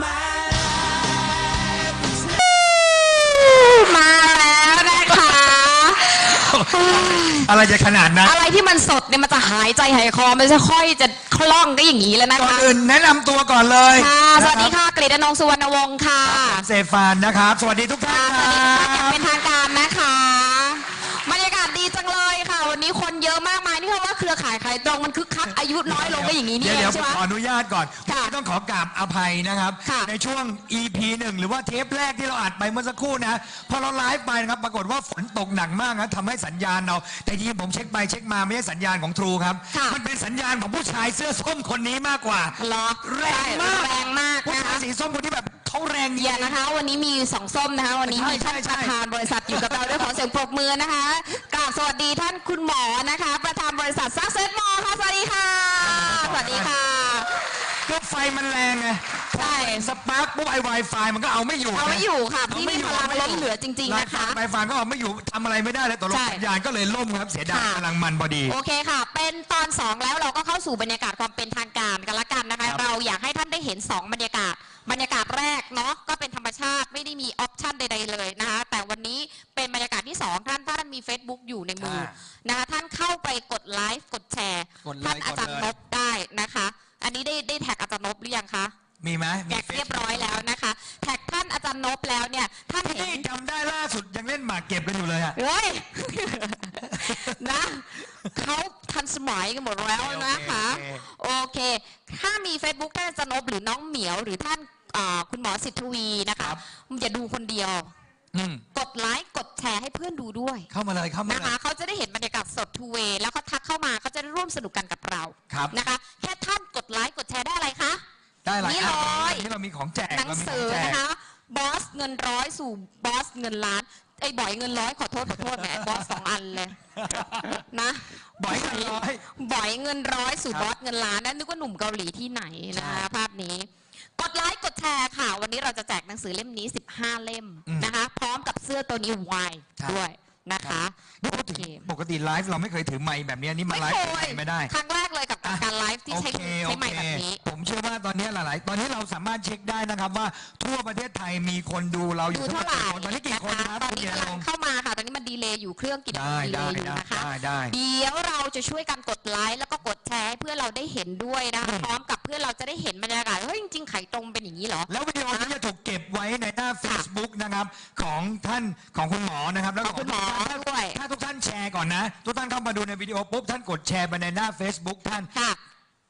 มาแล้วนะคะ อะไรจะขนาดนั้นอะไรที่มันสดเนี่ยมันจะหายใจหายคอมันจะค่อยจะคล่องได้อย่างนี้แล้วนะ ก่อน คะ อื่นแนะนำตัวก่อนเลย ค่ะสวัสดีค่ะกฤษณงค์สุวรรณวงศ์ค่ะ เซฟานนะครับ สวัสดีทุกท่าน สวัสดีค่ะอย่าง ค เป็นทางการนะคะบรรยากาศดีจังเลยค่ะวันนี้คนเยอะมากมายนี่เพราะว่าเครือข่ายขายตรงมันคึกคักอายุน้อยลงก็อย่างนี้นี่เอ เดี๋ยว งใช่ไหม ขออนุญาตก่อน ค่ะ ต้องขอกราบอภัยนะครับ ค่ะ ในช่วง EP 1 หรือว่าเทปแรกที่เราอัดไปเมื่อสักครู่นะพอเราไลฟ์ไปนะครับปรากฏว่าฝนตกหนักมากนะทำให้สัญญาณเราแต่จริงๆผมเช็คไปเช็คมาไม่ใช่สัญญาณของทรูครับ ค่ะ มันเป็นสัญญาณของผู้ชายเสื้อส้มคนนี้มากกว่า เหรอ แรงมาก แรงมาก ผู้ นะ ชาย คะ สีส้มคนที่แบบเขาแรงจริง อย่านะคะ วันนี้มีสองส้มนะคะ วันนี้มีท่าน ใช่ ประธานบริษัทอยู่กับเราด้วยขอเสียงปรบมือนะคะกราบสวัสดีท่านคุณหมอนะคะ ประธานบริษัทซักเซสมอค่ะสวัสดีค่ะสวัสดีค่ะ ก็ไฟมันแรงไง ใช่ สปาร์คปุ๊บไอไวไฟมันก็เอาไม่อยู่ เอาไม่อยู่ค่ะ เอา พี่ ไม่ นี่ อยู่ พลังล้นเหลือจริงๆนะคะ ไวไฟก็เอาไม่อยู่ทำอะไรไม่ได้เลยตกลง ใช่ สัญญาณก็เลยล่มครับเสียดาย ค่ะ กำลังมันพอดี โอเคค่ะ เป็นตอน2แล้วเราก็เข้าสู่บรรยากาศความเป็นทางการกันละกันนะคะ ครับ เราอยากให้ท่านได้เห็น2บรรยากาศบรรยากาศแรกเนาะก็เป็นธรรมชาติไม่ได้มีออปชั่นใดๆเลยนะคะแต่วันนี้เป็นบรรยากาศที่2ท่านถ้าท่านมี Facebook อยู่ในมือนะคะท่านเข้าไปกดไลฟ์กดแชร์ กดเลย ท่านอาจารย์นบได้นะคะ อันนี้ได้แท็กอาจารย์นบหรือยังคะ มีไหม แท็กเรียบร้อยแล้วนะคะ แท็กท่านอาจารย์นบแล้วเนี่ยท่านเห็ นี่ น จำได้ล่าสุดยังเล่นหมากเก็บกันอยู่เลยอะ เฮ้ย นะเขาทันสมัยกันหมดแล้วนะคะ โอเค ถ้ามี Facebook ท่านอาจารย์นบหรือน้องเหมียวหรือท่านคุณหมอสิทธวีนะคะอย่าดูคนเดียว อืม กดไลค์กดแชร์ให้เพื่อนดูด้วย เข้ามาเลยเข้ามา นะ เล คะ ย เขาจะได้เห็นบรรยากาศสดทูเวย์แล้วเขาทักเข้ามาเขาจะได้ร่วมสนุกกันกับเรา ครับ นะคะ แค่ท่านกดไลค์กดแชร์ได้อะไรคะ ได้หลาย นี่ อัน เลย นี่เรามีของแจก หนัง เรามี สื ข อ องแจก นะคะบอสเงินร้อยสู่บอสเงินล้านไอ้บ่อยเงินร้อยขอโทษแหมบอส2 อันเลยนะ บ่อยกันร้อย บ่อยเงินร้อยสู่ ครับ บอสเงินล้านนั่นนึกว่าหนุ่มเกาหลีที่ไหนนะ ใช่ ภาพนี้ กดไลค์กดแชร์ค่ะ วันนี้เราจะแจกหนังสือเล่มนี้15 เล่มนะคะ พร้อมกับเสื้อตัวนี้วายด้วยนะคะ นี่พูดถึงปกติไลฟ์เราไม่เคยถือไมค์แบบนี้นี่มาไลฟ์ถือไมค์ไม่ได้ ครั้งแรกเลยกับการไลฟ์ที่ใช้ โอเค ใช้ไมค์แบบนี้ ผมเชื่อว่าตอนนี้หลายๆตอนนี้เราสามารถเช็คได้นะครับว่าทั่วประเทศไทยมีคนดูเราอยู่ ดูเท่าไหร่ ตอนนี้กี่คน นะ ค คะ รับ ตอนนี้ คุณ กำลัง ธีรพงศ์ เข้ามาค่ะ ตอนนี้มันดีเลย์อยู่เครื่องกิน ได้ ดีเล ได้ ย์อยู่นะคะ ได้ เดี๋ยวเราจะช่วยกันกดไลค์แล้วก็กดแชร์ให้เพื่อนเราได้เห็นด้วยนะคะพร้อมกับเพื่อนเราจะได้เห็นบรรยากาศเฮ้ยจริงๆไข่ตรงเป็นอย่างนี้เหรอ แล้ววิดีโอนี้จะถูกเก็บไว้ในหน้า Facebook นะครับของท่านของคุณหมอนะครับแล้ว ของคุณหมอ ถ้า ด้วย ถ้าทุกท่านแชร์ก่อนนะทุกท่านเข้ามาดูในวิดีโอปุ๊บท่านกดแชร์ไปในหน้า Facebook ท่าน ค่ะ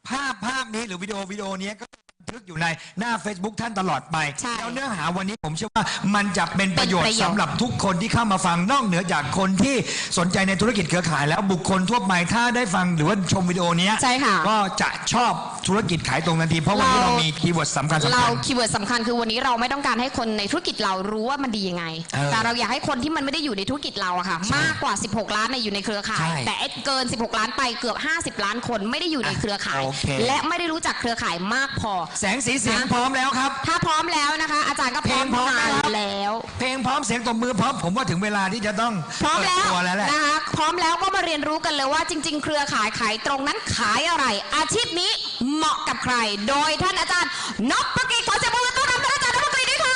ภาพนี้หรือวิดีโอนี้ก็บันทึกอยู่ในหน้า Facebook ท่านตลอดไป ใช่ แล้วเนื้อหาวันนี้ผมเชื่อว่ามันจะเป็นประโยช เป็นประ น์ โยชน์ สำหรับทุกคนที่เข้ามาฟังนอกเหนือจากคนที่สนใจในธุรกิจเครือข่าย แล้วบุคคลทั่วไปถ้าได้ฟังหรือว่าชมวิดีโอนี้ ใช่ค่ะ ก็จะชอบธุรกิจขายตรงทันทีเพราะวันนี้เรามีคีย์เวิร์ดสำคัญ เราคีย์เวิร์ดสำคัญคือวันนี้เราไม่ต้องการให้คนในธุรกิจเรารู้ว่ามันดียังไง แต่เราอยากให้คนที่มันไม่ได้อยู่ในธุรกิจเราอะค่ะ มากกว่า 16 ล้านในอยู่ในเครือข่าย ใช่ แต่เกิน 16 ล้านไปเกือบ 50 ล้านคนไม่ได้อยู่ในเครือข่าย โอเค และไม่ได้รู้จักเครือข่ายมากพอ แสงสีเสียงพร้อมแล้วครับ ถ้าพร้อมแล้วนะคะ อาจารย์ก็พร้อม เพลงพร้อม มา นะครับ แล้ว เพลงพร้อมเสียงตบมือพร้อมผมว่าถึงเวลาที่จะต้อง พร้อมแล้ว เปิดตัวแล้วแหละ นะคะพร้อมแล้วก็มาเรียนรู้กันเลยว่าจริง ๆ เครือข่ายขายตรงนั้นขายอะไร อาชีพนี้เหมาะกับใคร โดยท่านอาจารย์นพกิจขอเสียงปรบมือต้อนรับท่านอาจารย์นพกิจด้วยค่ะ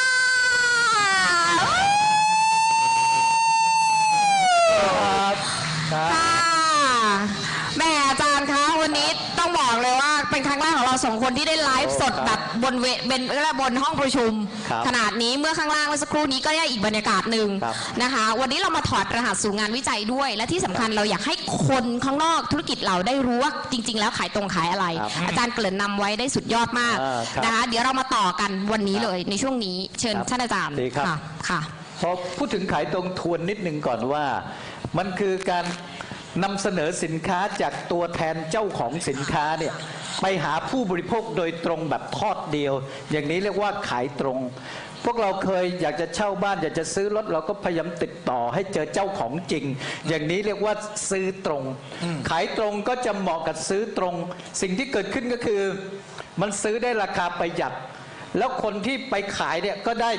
ค่ะแม่อาจารย์คะวันนี้ต้องบอกเลยว่าเป็นครั้งแรกของเราสองคนที่ได้ไลฟ์สดแบบบนบนห้องประชุม ครับ ขนาดนี้เมื่อข้างล่างเมื่อสักครู่นี้ก็ได้อีกบรรยากาศหนึ่ง ครับ นะคะ วันนี้เรามาถอดรหัสสู่งานวิจัยด้วย และที่สำคัญเราอยากให้คนข้างนอกธุรกิจเราได้รู้ว่าจริง ๆ แล้วขายตรงขายอะไร ครับ อาจารย์เกริ่นนำไว้ได้สุดยอดมาก ครับ นะคะเดี๋ยวเรามาต่อกันวันนี้เลยในช่วงนี้เชิญ ครับ ท่านอาจารย์ ดีครับ ค่ะค่ะ พอพูดถึงขายตรงทวนนิดนึงก่อนว่า มันคือการนำเสนอสินค้าจากตัวแทนเจ้าของสินค้าเนี่ยไปหาผู้บริโภคโดยตรงแบบทอดเดียว อย่างนี้เรียกว่าขายตรง พวกเราเคยอยากจะเช่าบ้านอยากจะซื้อรถเราก็พยายามติดต่อให้เจอเจ้าของจริง อย่างนี้เรียกว่าซื้อตรง ขายตรงก็จะเหมาะกับซื้อตรง สิ่งที่เกิดขึ้นก็คือ มันซื้อได้ราคาประหยัด แล้วคนที่ไปขายเนี่ยก็ได้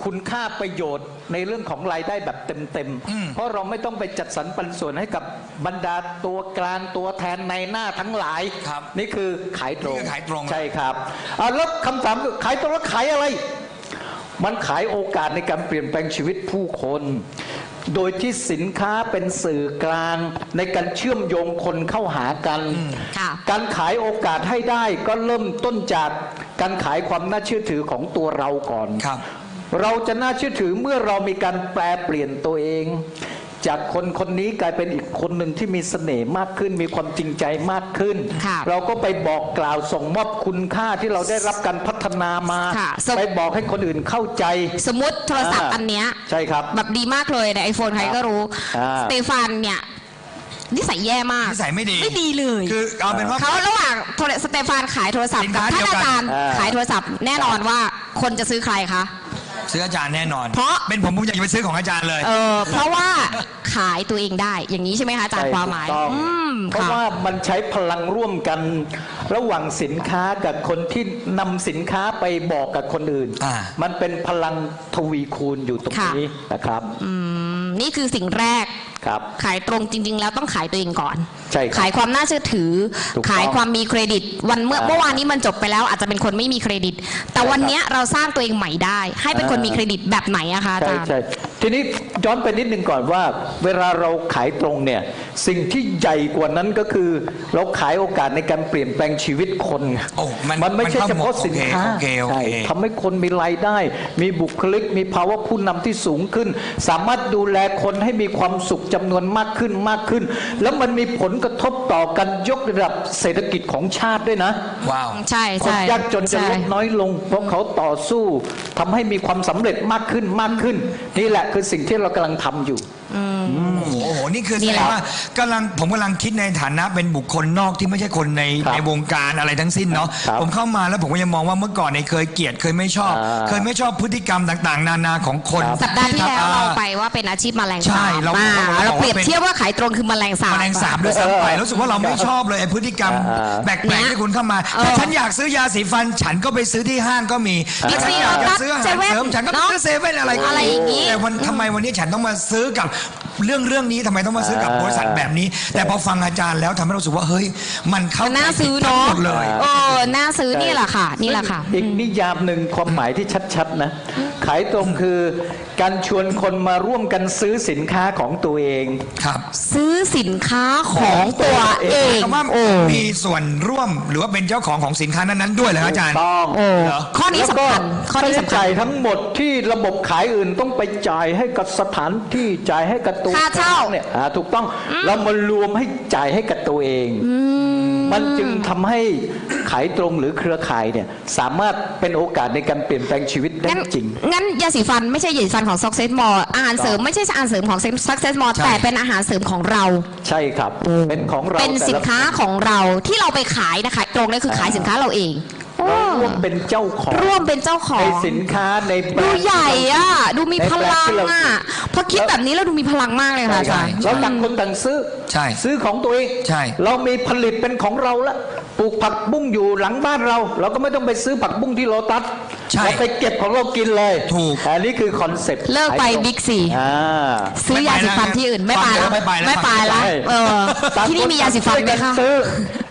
คุณค่าประโยชน์ในเรื่องของรายได้แบบเต็มๆเพราะเราไม่ต้องไปจัดสรรปันส่วนให้กับบรรดาตัวกลางตัวแทนในหน้าทั้งหลาย ครับ นี่คือขายตรง นี่คือขายตรง ใช่ครับแล้วคำถามคือขายตรงแล้วขายอะไร มันขายโอกาสในการเปลี่ยนแปลงชีวิตผู้คน โดยที่สินค้าเป็นสื่อกลางในการเชื่อมโยงคนเข้าหากัน ค่ะ การขายโอกาสให้ได้ก็เริ่มต้นจากการขายความน่าเชื่อถือของตัวเราก่อน ครับ เราจะน่าเชื่อถือเมื่อเรามีการแปลเปลี่ยนตัวเอง จากคนคนนี้กลายเป็นอีกคนหนึ่งที่มีเสน่ห์มากขึ้น มีความจริงใจมากขึ้น ค่ะ เราก็ไปบอกกล่าวส่งมอบคุณค่าที่เราได้รับการพัฒนามา ค่ะ ไปบอกให้คนอื่นเข้าใจ สมมติโทรศัพท์อันเนี้ย ใช่ครับ แบบดีมากเลยในไอโฟนใครก็รู้ อ่า สเตฟานเนี่ยนิสัยแย่มาก นิสัยไม่ดี ไม่ดีเลย คือเอาเป็นว่า เขาระหว่างสเตฟานขายโทรศัพท์ สิน กับ ค้า ท่าน เดียวกัน อาจารย์ขายโทรศัพท์แน่นอนว่าคนจะซื้อใครคะ ซื้ออาจารย์แน่นอน เพราะ เป็นผมอยากจะไปซื้อของอาจารย์เลย เพราะว่าขายตัวเองได้อย่างนี้ใช่ไหมคะอาจารย์ความหมาย ใช่ถูกต้อง เพราะ ค่ะ ว่ามันใช้พลังร่วมกันระหว่างสินค้ากับคนที่นำสินค้าไปบอกกับคนอื่น มันเป็นพลังทวีคูณอยู่ตรงนี้นะครับ นี่คือสิ่งแรก ครับ ขายตรงจริง ๆ แล้วต้องขายตัวเองก่อน ใช่ครับ ขายความน่าเชื่อถือ ถูกต้อง ขายความมีเครดิตเมื่อวานนี้มันจบไปแล้วอาจจะเป็นคนไม่มีเครดิต แต่วันเนี้ยเราสร้างตัวเองใหม่ได้ ให้เป็นคนมีเครดิตแบบไหนอะคะอา ใช่ จารย์ ใช่ทีนี้ย้อนไปนิดนึงก่อนว่า เวลาเราขายตรงเนี่ยสิ่งที่ใหญ่กว่านั้นก็คือ เราขายโอกาสในการเปลี่ยนแปลงชีวิตคนไง โอ้มัน มันไม่ใช่ มัน เฉ เข้าหมด พาะสินค้า โอเค ใช่ทำให้คนมีรายได้ มีบุคลิกมีภาวะผู้นำที่สูงขึ้น สามารถดูแลคนให้มีความสุขจำนวนมากขึ้น แล้วมันมีผลกระทบต่อการยกระดับเศรษฐกิจของชาติด้วยนะ ว้าว ใช่ คน ใช่ ยากจนจะลดน้อยลง เพราะเขาต่อสู้ทำให้มีความสำเร็จมากขึ้น นี่แหละคือสิ่งที่เรากำลังทำอยู่ โอ้โห นี่คือแส นี่ ด แห ง ละ ว่าผมกำลังคิดในฐานะเป็นบุคคลนอกที่ไม่ใช่คนใน ครับ ในวงการอะไรทั้งสิ้นเนาะ ครับ ผมเข้ามาแล้วผมก็ยังมองว่าเมื่อก่อนเนี่ยเคยเกลียดเคยไม่ชอบ เคยไม่ชอบพฤติกรรมต่างๆ นานาของคน สัปดาห์ที่แล้วเราไปว่าเป็นอาชีพแมลง ใช่ สาบ เรา เราเปรียบเทียบว่าขายตรงคือแมลงสาบ แมลงสาบด้วยซ้ำไปรู้สึกว่าเราไม่ชอบเลยไอ้พฤติกรรมแปลกๆที่คุณเข้ามาถ้าฉันอยากซื้อยาสีฟันฉันก็ไปซื้อที่ห้างก็มีถ้าฉันอยากจะซื้ออาหารเสริมฉันก็ไปซื้อเซเว่นอะไรก็ อะไรอย่างนี้ แต่ทำไมวันนี้ฉันต้องมาซื้อกับเรื่องนี้ทำไมต้องมาซื้อกับบริษัทแบบนี้ แต่พอฟังอาจารย์แล้วทำให้เรารู้สึกว่าเฮ้ยมันเข้า น่าซื้อ ทั้ง เนาะ หมดเลย น่าซื้อนี่แหละค่ะ นี่แหละค่ะ อีกนิยามหนึ่งความหมายที่ชัดๆนะ ขายตรงคือการชวนคนมาร่วมกันซื้อสินค้าของตัวเอง ครับ ซื้อสินค้าของตัวเอง คำว่ามีส่วนร่วมหรือว่าเป็นเจ้าของของสินค้านั้นๆด้วยเหรออาจารย์ ต้อง เหรอ ข้อนี้สำคัญข้อ แล้วก็ นี้ ค่าใช้ สำคั จ่า ญ ยทั้งหมดที่ระบบขายอื่นต้องไปจ่ายให้กับสถานที่จ่ายให้กับตัว ค่าเช่า เนี่ยถูกต้องเรามารวมให้จ่ายให้กับตัวเอง มันจึงทำให้ขายตรงหรือเครือข่ายเนี่ยสามารถเป็นโอกาสในการเปลี่ยนแปลงชีวิตได้ งั้น จริง งั้นยาสีฟันไม่ใช่ยาสีฟันของ Success Mall อาหารเสริมไม่ใช่อาหารเสริมของ Success Mall ใช่ แต่เป็นอาหารเสริมของเรา ใช่ครับ เป็นของเรา เป็นสินค้าของเราที่เราไปขายนะคะตรงนี้คือขายสินค้าเราเอง เราร่วมเป็นเจ้าของ ร่วมเป็นเจ้าขอ ใน ง สินค้าในแบร ดู นด์ ใหญ่อะดูมีพลัง ในแบรนด์ที่เรา อะพอคิดแบบนี้แล้วดูมีพลังมากเลยค่ะอาจารย์ เราต่างคนต่างซื้อ ใช่ ซื้อของตัวเอง ใช่ เรามีผลิตเป็นของเราละปลูกผักบุ้งอยู่หลังบ้านเรา เราก็ไม่ต้องไปซื้อผักบุ้งที่โลตัส ใช่ เราไปเก็บของเรากินเลย ถูก อันนี้คือคอนเซ็ปต์ เลิกไปบิ๊กซี อ่า ซื้อยาสีฟันที่อื่นไม่ไปแล้ว ไม่ไปแล้ว ไม่ไปแล้ว ใช่ ที่นี่มียาสีฟันไหมคะ ซื้อ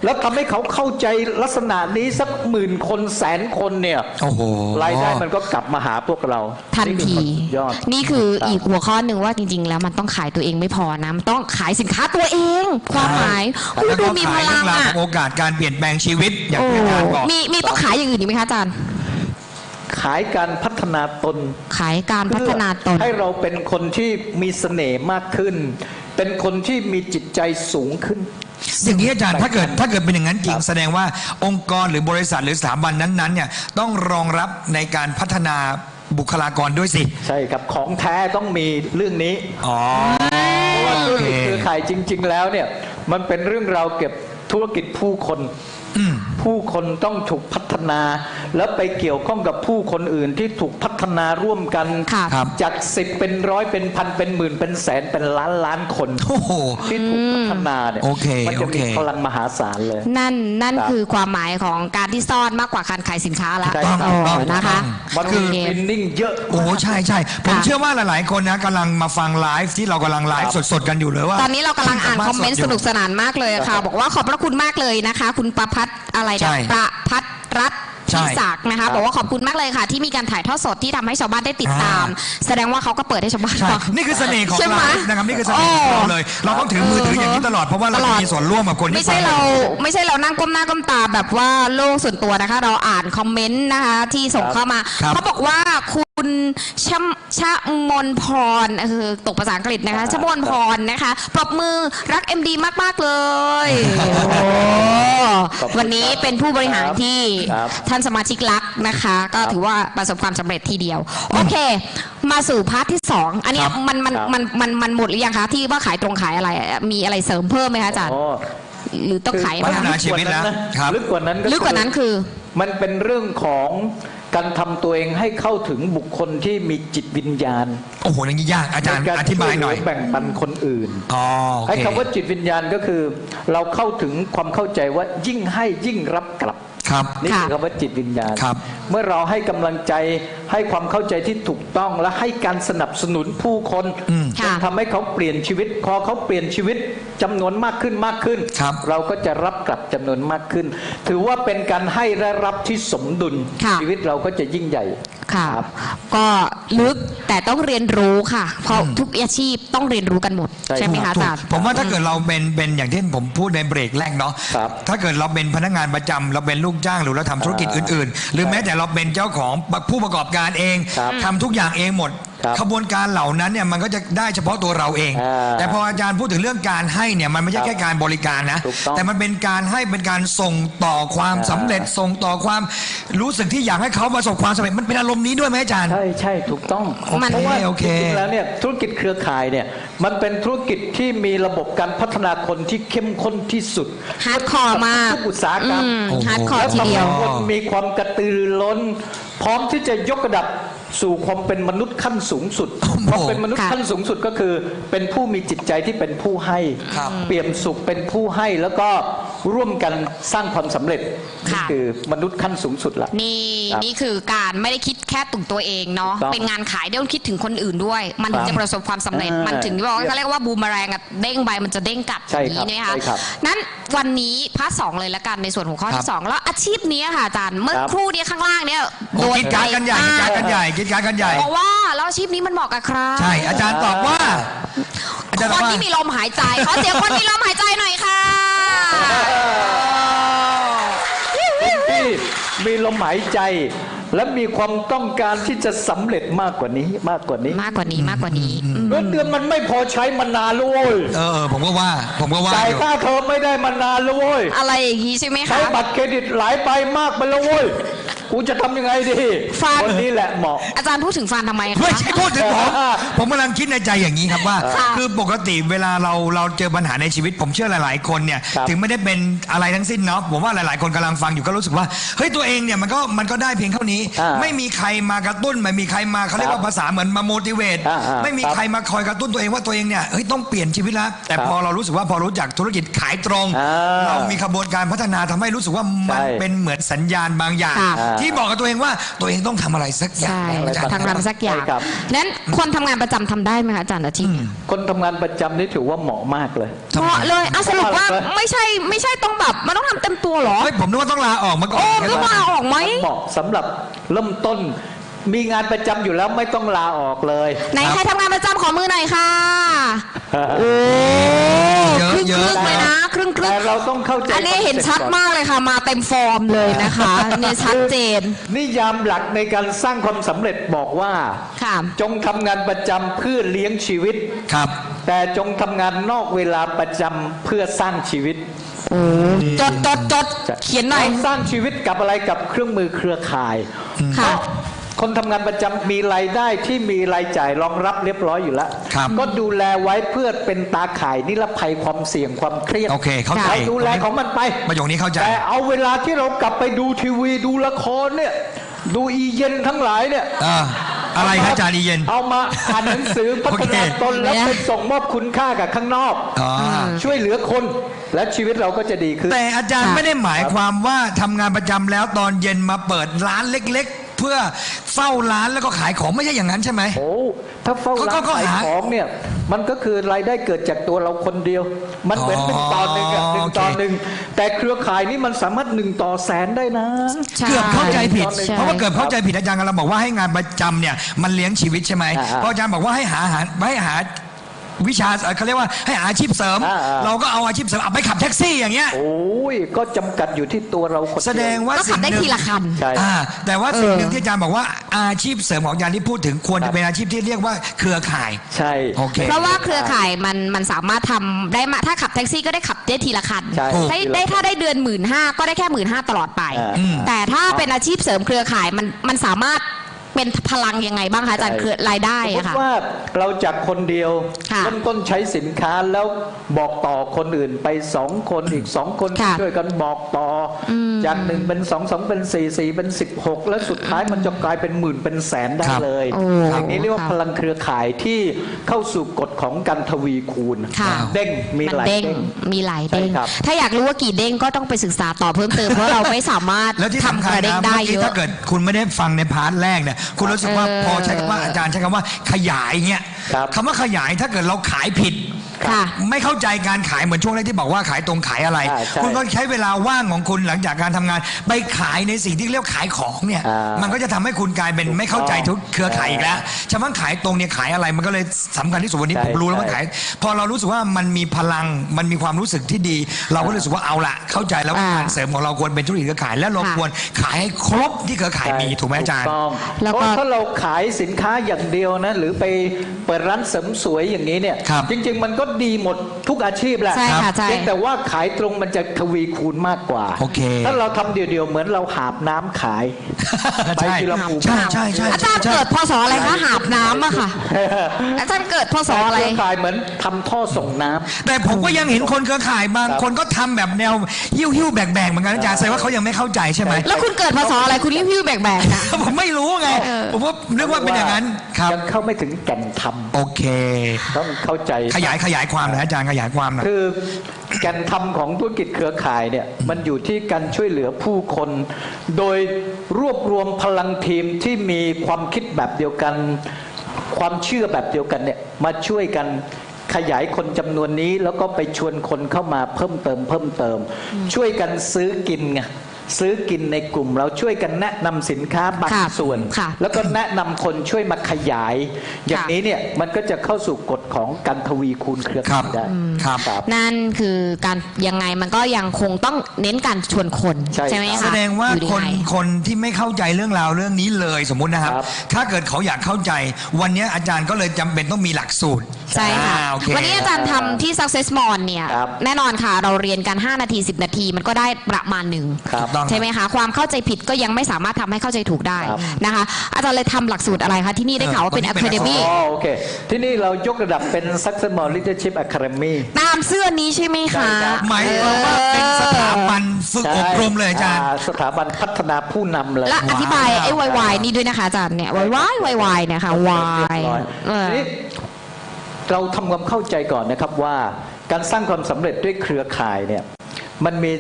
แล้วทำให้เขาเข้าใจลักษณะนี้สัก10,000 คนแสนคนเนี่ย โอ้โห รายได้มันก็กลับมาหาพวกเรา ทันที คือความสุดยอด นี่คืออีกหัวข้อหนึ่งว่าจริง ๆ แล้วมันต้องขายตัวเองไม่พอนะมันต้องขายสินค้าตัวเอง ความหมาย แล้ว ดู ก็ มี ขา พ ย ลั เรื่อง งราว อ่ะ ของโอกาสการเปลี่ยนแปลงชีวิตอย่างที่อาจารย์บอก มีต้องขายอย่างอื่นอีกไหมคะอาจารย์ ขายการพัฒนาตน ขายการพัฒนาตน ให้เราเป็นคนที่มีเสน่ห์มากขึ้น เป็นคนที่มีจิตใจสูงขึ้น อย่างนี้อาจารย์ถ้าเกิดเป็นอย่างนั้นจริงแสดงว่าองค์กรหรือบริษัทหรือสถาบันนั้นๆเนี่ยต้องรองรับในการพัฒนาบุคลากรด้วยสิ ใช่ครับของแท้ต้องมีเรื่องนี้ อ๋อ เพราะว่าธุรกิจ โอเค เครือข่ายจริง ๆ แล้วเนี่ยมันเป็นเรื่องราวเก็บธุรกิจผู้คน ผู้คนต้องถูกพัฒนา แล้วไปเกี่ยวข้องกับผู้คนอื่นที่ถูกพัฒนาร่วมกัน ค่ะ จาก10เป็นร้อยเป็นพันเป็นหมื่นเป็นแสนเป็นล้านล้านคน โอ้โห ที่ถูกพัฒนาเนี่ย โอเค มัจะ โอเค มีพลังมหาศาลเลย นั่น ครับ คือความหมายของการที่ซ่อนมากกว่าการขายสินค้าละ ใช่ ต้อง ครับ ต้อง นะคะ มัน โอ มี เค ฟินนิ่งเยอะ โอ้โหใช่ใช่ผม ค่ะ เชื่อว่าหลายๆคนนะกำลังมาฟังไลฟ์ที่เรากำลังไลฟ์สดๆกันอยู่เลยว่า ตอนนี้เรากำลังอ่านคอมเมนต์สนุกสนานมากเลยค่ะ บอกว่าขอบพระคุณมากเลยนะคะ คุณประพัฒน์อะไร ใช่ นะประพัฒน์รัตน์ ใช่ พิศักดิ์นะ ครั คะ บ บอกว่าขอบคุณมากเลยค่ะ ที่มีการถ่ายทอดสดที่ทำให้ชาวบ้านได้ติดตาม แสดงว่าเขาก็เปิดให้ชาวบ้าน ใช่ ฟัง นี่คือเสน่ห์ของ ใช่ไหม ไลฟ์นะครับนี่คือเสน่ห์ของเราเลย เราต้องถือมือถืออย่างนี้ตลอดเพราะว่าเรา ตล จะ อด มีส่วนร่วมกับคนที่ ไม่ใช่เรานั่งก้มหน้าก้มตาแบบว่าโลกส่วนตัวนะคะ เราอ่านคอมเมนต์นะคะที่ส่งเข้ามา ครับ เขาบอกว่าคุณชะมนพรคือตกภาษาอังกฤษนะคะชะมนพรนะคะปรบมือรัก MD มากๆเลยโอ้ ขอบคุณ วันนี้เป็นผู้บริหารที่ ครับ ท่านสมาชิกรักนะคะ ก็ถือว่าประสบความสำเร็จทีเดียว โอเค มาสู่พาร์ทที่ 2 อันเนี้ย ครับ มันหมดหรือยังคะที่ว่าขายตรงขายอะไรมีอะไรเสริมเพิ่มไหมคะอาจารย์ อ๋อ หรือต้องขายไหม พัฒ คะ นาชีวิตแล้วครับ ลึกกว่านั้น ลึกกว่านั้นคือ มันเป็นเรื่องของการทำตัวเองให้เข้าถึงบุคคลที่มีจิตวิญญาณ โอ้โหอย่างนี้ยากอาจารย์ ในก อธิบายหน่อย ช่วเหลืแบ่งปันคนอื่น อ๋อโอ ไอ้ เค คำว่าจิตวิญญาณก็คือ เราเข้าถึงความเข้าใจว่ายิ่งให้ยิ่งรับกลับ ครับ นี่คือ ค่ะ คำว่าจิตวิญญาณ ครับ เมื่อเราให้กำลังใจให้ความเข้าใจที่ถูกต้องและให้การสนับสนุนผู้คน ค่ะ ทำให้เขาเปลี่ยนชีวิตพอเขาเปลี่ยนชีวิตจำนวนมากขึ้น ครับ เราก็จะรับกลับจำนวนมากขึ้น ถือว่าเป็นการให้และรับที่สมดุล ค่ะ ชีวิตเราก็จะยิ่งใหญ่ ค่ะ ครับ ก็ลึกแต่ต้องเรียนรู้ค่ะ เพราะทุกอาชีพต้องเรียนรู้กันหมด ใช่ไหมคะอา ถูก จารย์ ผมว่าถ้าเกิดเราเป็นอย่างที่ผมพูดในเบรกแรกเนาะ ครับ ถ้าเกิดเราเป็นพนักงานประจำเราเป็นลูกจ้างหรือเราทำธุรกิจอื่น ๆ หรือแม้แต่เราเป็นเจ้าของผู้ประกอบการเอง ครับ ทำทุกอย่างเองหมด ครับ ขบวนการเหล่านั้นเนี่ยมันก็จะได้เฉพาะตัวเราเอง แต่พออาจารย์พูดถึงเรื่องการให้เนี่ยมันไม่ใช่แค่การบริการนะ ถูกต้อง แต่มันเป็นการให้เป็นการส่งต่อความสำเร็จส่งต่อความรู้สึกที่อยากให้เขาประสบความสำเร็จมันเป็นอารมณ์นี้ด้วยไหมอาจารย์ ใช่ถูกต้อง มัน เพราะว่า โอเค จริงๆแล้วเนี่ยธุรกิจเครือข่ายเนี่ยมันเป็นธุรกิจที่มีระบบการพัฒนาคนที่เข้มข้นที่สุด ฮาร์ดคอร์มาก ทุกอุตสาหกรรม ฮาร์ดคอร์ แล้ว ทีเดียว ทำให้คนมีความกระตือรือร้น พร้อมที่จะยกระดับสู่ความเป็นมนุษย์ขั้นสูงสุด โอ้โห ความเป็นมนุษย์ ค่ะ ขั้นสูงสุดก็คือ เป็นผู้มีจิตใจที่เป็นผู้ให้ ครับ เปี่ยมสุขเป็นผู้ให้แล้วก็ร่วมกันสร้างความสำเร็จนี่ ค่ะ คือมนุษย์ขั้นสูงสุดละ นี่ ครับ นี่คือการไม่ได้คิดแค่ตุ่ตัวเองเนาะ ถูกต้อง เป็นงานขายได้ต้องคิดถึงคนอื่นด้วย มันถึง ครับ จะประสบความสำเร็จ มันถึงบอกว่าเขาเรียกว่าบูมเมอแรงอะเด้งไปมันจะเด้งกลับอ ใช่ ย่าง ครับ นี้นะคะ ใช่ครับ นั้นวันนี้พาร์ทสองเลยละกันในส่วนของข้อ ครั ที่ บ สองแล้วอาชีพนี้ค่ะอาจารย์เมื่อ ครับ ครู่เนี้ข้างล่างเนี่ย โอ้กิจการกันใหญ่กิจการกันใหญ่กิจการกันใหญ่ บอกว่าแล้วอาชีพนี้มันเหมาะกับใคร ใช่อาจารย์ตอบว่า อาจารย์ต ค อบ น ว่า ที่มีลมหายใจขอเสียงคนมีลมหายใจหน่อยค่ะ ที่มีลมหายใจ และมีความต้องการที่จะสำเร็จมากกว่านี้มากกว่านี้ มากกว่านี้มากกว่านี้ เงินเดือนมันไม่พอใช้มานานแล้วเว้ย ผมก็ว่า จ่าย อยู่ ค่าเทอมไม่ได้มานานแล้วเว้ย อะไรอย่างนี้ใช่ไหม ใช้ คะ บัตรเครดิตหลายใบมากไปแล้วเว้ยกูจะทำยังไงดี ฟัง คนนี้แหละเหมาะ อาจารย์พูดถึงฟันทำไมคะ ไม่ใช่พูดถึงผมกำลังคิดในใจอย่างนี้ครับว่า ค่ะ คือปกติเวลาเราเจอปัญหาในชีวิต ผมเชื่อหลาย ๆ คนเนี่ย ครับ ถึงไม่ได้เป็นอะไรทั้งสิ้นเนาะผมว่าหลาย ๆ คนกำลังฟังอยู่ก็รู้สึกว่าเฮ้ยตัวเองเนี่ยมันก็ได้เพียงเท่านี้ ไม่มีใครมากระตุ้นไม่มีใครมาเขาเรียกว่าภาษาเหมือนมา motivate ไม่มีใครมาคอยกระตุ้นตัวเองว่าตัวเองเนี่ยเฮ้ยต้องเปลี่ยนชีวิตแล้วแต่พอเรารู้สึกว่าพอรู้จักธุรกิจขายตรง เรามีขบวนการพัฒนาทำให้รู้สึกว่ามันเป็นเหมือนสัญญาณบางอย่าง ค่ะ ที่บอกกับตัวเองว่าตัวเองต้องทำอะไรสักอย่าง ใช่ อาจารย์ ทางรำสักอย่าง ใช่ครับ นั้นคนทำงานประจำทำได้ไหมคะอาจารย์อาชีพเนี่ย คนทำงานประจำนี่ถือว่าเหมาะมากเลย เหมาะเลยอ่ะสรุปว่าไม่ใช่ต้องแบบมันต้องทำเต็มตัวเหรอ เฮ้ยผมนึกว่าต้องลาออกมาก่อน โอ้ไม่ต้องลาออกไหม เหมาะสำหรับเริ่มต้น มีงานประจำอยู่แล้วไม่ต้องลาออกเลย ไหนใครทำงานประจำขอมือหน่อยค่ะโอ้ เยอะ ครึ่ง เย ค อะ รึ่งเลยนะครึ่ง แต่เราต้องเข้าใจ อันนี้เห็นชัด คอนซ็ปต์ก่อน มากเลยค่ะ มาเต็มฟอร์มเลยนะคะเนี่ยชัดเจน นิยามหลักในการสร้างความสำเร็จบอกว่า ค่ะ จงทำงานประจำเพื่อเลี้ยงชีวิต ครับ แต่จงทำงานนอกเวลาประจำเพื่อสร้างชีวิต จดเขียนหน่อย เราสร้างชีวิตกับอะไรกับเครื่องมือเครือข่าย ค่ะ ข คนทำงานประจำมีรายได้ที่มีรายจ่ายรองรับเรียบร้อยอยู่แล้ว ครับ ก็ดูแลไว้เพื่อเป็นตาข่ายนิรภัยความเสี่ยงความเครียด โอเคเข้าใจ ดูแลของมันไป ประโยคนี้เข้าใจ แต่เอาเวลาที่เรากลับไปดูทีวีดูละครเนี่ยดูอีเย็นทั้งหลายเนี่ย อะไรครับอาจารย์อีเย็น เอามาอ่านหนังสือพัฒนาตนแล้วไปส่งมอบคุณค่ากับข้างนอก ช่วยเหลือคนและชีวิตเราก็จะดีขึ้น แต่อาจารย์ไม่ได้หมายความว่าทำงานประจำแล้วตอนเย็นมาเปิดร้านเล็กๆ เพื่อเฝ้าร้านแล้วก็ขายของไม่ใช่อย่างนั้นใช่ไหม โอ้ถ้าเฝ้าร้าน ก็ ขาย หา ของเนี่ยมันก็คือรายได้เกิดจากตัวเราคนเดียว มันเหมือนหนึ่งต่อหนึ่งอะหนึ่งต่อหนึ่งแต่เครือข่ายนี่มันสามารถ1 ต่อแสนได้นะ ใช่ เกือบเข้าใจผิด ใช่ เพราะว่าเกือบเข้าใจผิดอาจารย์กำลังบอกว่าให้งานประจำเนี่ยมันเลี้ยงชีวิตใช่ไหมเพราะอาจารย์บอกว่าให้หาวิชาเขาเรียกว่าให้หาอาชีพเสริม เราก็เอาอาชีพเสริมเอาไปขับแท็กซี่อย่างเงี้ย โอ้ยก็จำกัดอยู่ที่ตัวเราคนเดียว แสดงว่า ก็ขับได้ทีละคัน ใช่ แต่ว่าสิ่งหนึ่งที่อาจารย์บอกว่าอาชีพเสริมของอาจารย์ที่พูดถึงควรจะเป็นอาชีพที่เรียกว่าเครือข่าย ใช่ โอเค เพราะว่าเครือข่ายมันสามารถทำได้มาถ้าขับแท็กซี่ก็ได้ขับได้ทีละคัน ใช่ ถ้าได้เดือน15,000ก็ได้แค่15,000ตลอดไป แต่ถ้าเป็นอาชีพเสริมเครือข่ายมันสามารถเป็นพลังยังไงบ้างคะอาจารย์คือรายได้ สมม อะ ติ ค่ะ ว่าเราจากคนเดียว ค่ะ เริ่มต้นใช้สินค้าแล้วบอกต่อคนอื่นไป2 คนอีก2 คน ค่ะ ช่วยกันบอกต่ออจาก1เป็น2 2เป็น4 4เป็น16แล้วสุดท้ายมันจะกลายเป็นหมื่นเป็นแสนได้ ครับ เลย โอ้ อย่างนี้เรียกว่า ค่ะ พลังเครือข่ายที่เข้าสู่กฎของการทวีคูณ ค่ะ เด้งมี มัน หลาย เด้ง เด้ง มีหลายเด้ง ใช่ครับ ถ้าอยากรู้ว่ากี่เด้งก็ต้องไปศึกษาต่อเพิ่มเติมเพราะเราไม่สามารถ แล้วที่ ทำ สำ ก คัญ ระเด้ง นะ ได้ เมื่อ เย กี้ อะ ถ้าเกิดคุณไม่ได้ฟังในพาร์ทแรกเนี่ยคุณรู้สึกว่าพอใช้คำว่าอาจารย์ใช้คำว่าขยายเงี้ย ครับ คำว่าขยายถ้าเกิดเราขายผิด ค่ะ ไม่เข้าใจการขายเหมือนช่วงแรกที่บอกว่าขายตรงขายอะไร ใช่ คุณก็ใช้เวลาว่างของคุณหลังจากการทำงาน ไปขายในสิ่งที่เรียกว่าขายของเนี่ย มันก็จะทำให้คุณกลายเป็นไม่เข้าใจทุกเครือข่ายอีกแล้วฉะนั้นขายตรงเนี่ยขายอะไรมันก็เลยสำคัญที่สุดวันนี้ ใช่ ผมรู้แล้วว่า ใช่ ขาย พอเรารู้สึกว่ามันมีพลังมันมีความรู้สึกที่ดี เราก็รู้สึกว่าเอาละเข้าใจแล้วว่า อ่า งานเสริมของเราควรเป็นธุรกิจเครือข่ายและเรา ค่ะ ควรขายให้ครบที่เครือข่ายมีถูกไหมอาจารย์ ถูกต้อง แล้วก็ เพราะถ้าเราขายสินค้าอย่างเดียวนะหรือไปเปิดร้านเสริมสวยอย่างนี้เนี่ย ครับ จริง ๆ มันก็ดีหมดทุกอาชีพแหละ ใช่ค่ะใช่ เพียงแต่ว่าขายตรงมันจะทวีคูณมากกว่า โอเค ถ้าเราทำเดียวๆเหมือนเราหาบน้ำขาย ไป ใช่ ทีละภูมิ ใช่ใช่ใช่ อาจารย์เกิดพศอะไรคะหาบน้ำอะค่ะ อาจารย์เกิดพศอะไร เครือข่ายเหมือนทำท่อส่งน้ำ แต่ผมก็ยังเห็นคนเครือข่ายบาง ครับ คนก็ทำแบบแนวหิ้วๆแบกๆเหมือนกันอาจารย์แสดงว่าเขายังไม่เข้าใจใช่ไหม แล้วคุณเกิดพศอะไรคุณหิ้วๆแบกๆนะ ผมไม่รู้ไง ผมว่านึกว่าเป็นอย่างนั้นครับ ยังเข้าไม่ถึงแก่นธรรม โอเค ต้องเข้าใจ ขยายความหน่อยอาจารย์ขยายความหน่อย คือแก่นธรรมของธุรกิจเครือข่ายเนี่ยมันอยู่ที่การช่วยเหลือผู้คน โดยรวบรวมพลังทีมที่มีความคิดแบบเดียวกัน ความเชื่อแบบเดียวกันเนี่ยมาช่วยกันขยายคนจำนวนนี้ แล้วก็ไปชวนคนเข้ามาเพิ่มเติม ช่วยกันซื้อกินไงซื้อกินในกลุ่มเราช่วยกันแนะนำสินค้าบาง ค่ะ ส่วน ค่ะ แล้วก็แนะนำคนช่วยมาขยาย อย่างนี้เนี่ยมันก็จะเข้าสู่กฎของการทวีคูณเครือ ครั ข่า บ ยได้ ครับ นั่นคือการยังไงมันก็ยังคงต้องเน้นการชวนคน ใช่ ไหมคะ แสดงว่า อยู่ คน ยังไง คนที่ไม่เข้าใจเรื่องราวเรื่องนี้เลยสมมุตินะครับ ครับ ถ้าเกิดเขาอยากเข้าใจ วันนี้อาจารย์ก็เลยจำเป็นต้องมีหลักสูตร ใช่ค่ะ โอเค วันนี้อาจารย์ทำที่ Success Mall เนี่ย ครับ แน่นอนค่ะ เราเรียนกัน 5 นาที 10 นาที มันก็ได้ประมาณหนึ่ง ครับ ต้อง ใช่ไหมคะ ความเข้าใจผิดก็ยังไม่สามารถทำให้เข้าใจถูกได้ ครับ นะคะ อาจารย์เลยทำหลักสูตรอะไรคะ ที่นี่ได้ข่าวว่าเป็น ตอนนี้เป็น Academy อ๋อโอเค ที่นี่เรายกระดับเป็น Success Mall Leadership Academy ตามเสื้อนี้ใช่ไหมคะ ใช่ครับ หมายความว่าเป็นสถาบันฝึกอบรมเลยอาจารย์ สถาบันพัฒนาผู้นำเลย และอธิบายไอ้วายนี่ด้วยนะคะอาจารย์เนี่ยวายเนี่ยค่ะวาย ทีนี้เราทำความเข้าใจก่อนนะครับว่าการสร้างความสำเร็จด้วยเครือข่ายเนี่ยมันมี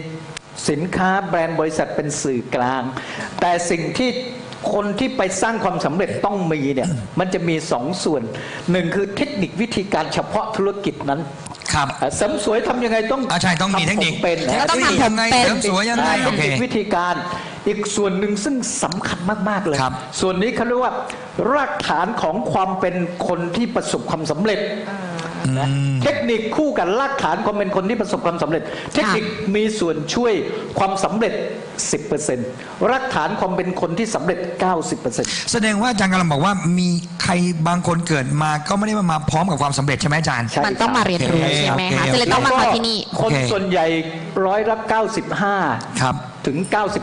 สินค้าแบรนด์บริษัทเป็นสื่อกลาง แต่สิ่งที่คนที่ไปสร้างความสำเร็จต้องมีเนี่ยมันจะมีสองส่วนหนึ่งคือเทคนิควิธีการเฉพาะธุรกิจนั้น ครับ เสริมสวยทำยังไงต้อง ใช่ต้องมีเทคนิค ทำผมเป็น แล้วต้องทำผม ยังไง เป็น เสริมสวยยังไง เท โอ ค เค นิควิธีการอีกส่วนหนึ่งซึ่งสำคัญมากๆเลย ครับ ส่วนนี้เขาเรียกว่ารากฐานของความเป็นคนที่ประสบความสำเร็จ นะเทคนิคคู่กับรากฐานความเป็นคนที่ประสบความสำเร็จ เทคนิคมีส่วนช่วยความสำเร็จ 10%รากฐานความเป็นคนที่สำเร็จ 90% แสดงว่าอาจารย์กำลังบอกว่ามีใครบางคนเกิดมาก็ไม่ได้มาพร้อมกับความสำเร็จใช่ไหมอาจารย์ มันต้องมาเรียนรู้ใช่ไหมคะจะเลยต้องมาที่นี่ คนส่วนใหญ่95ครับถึง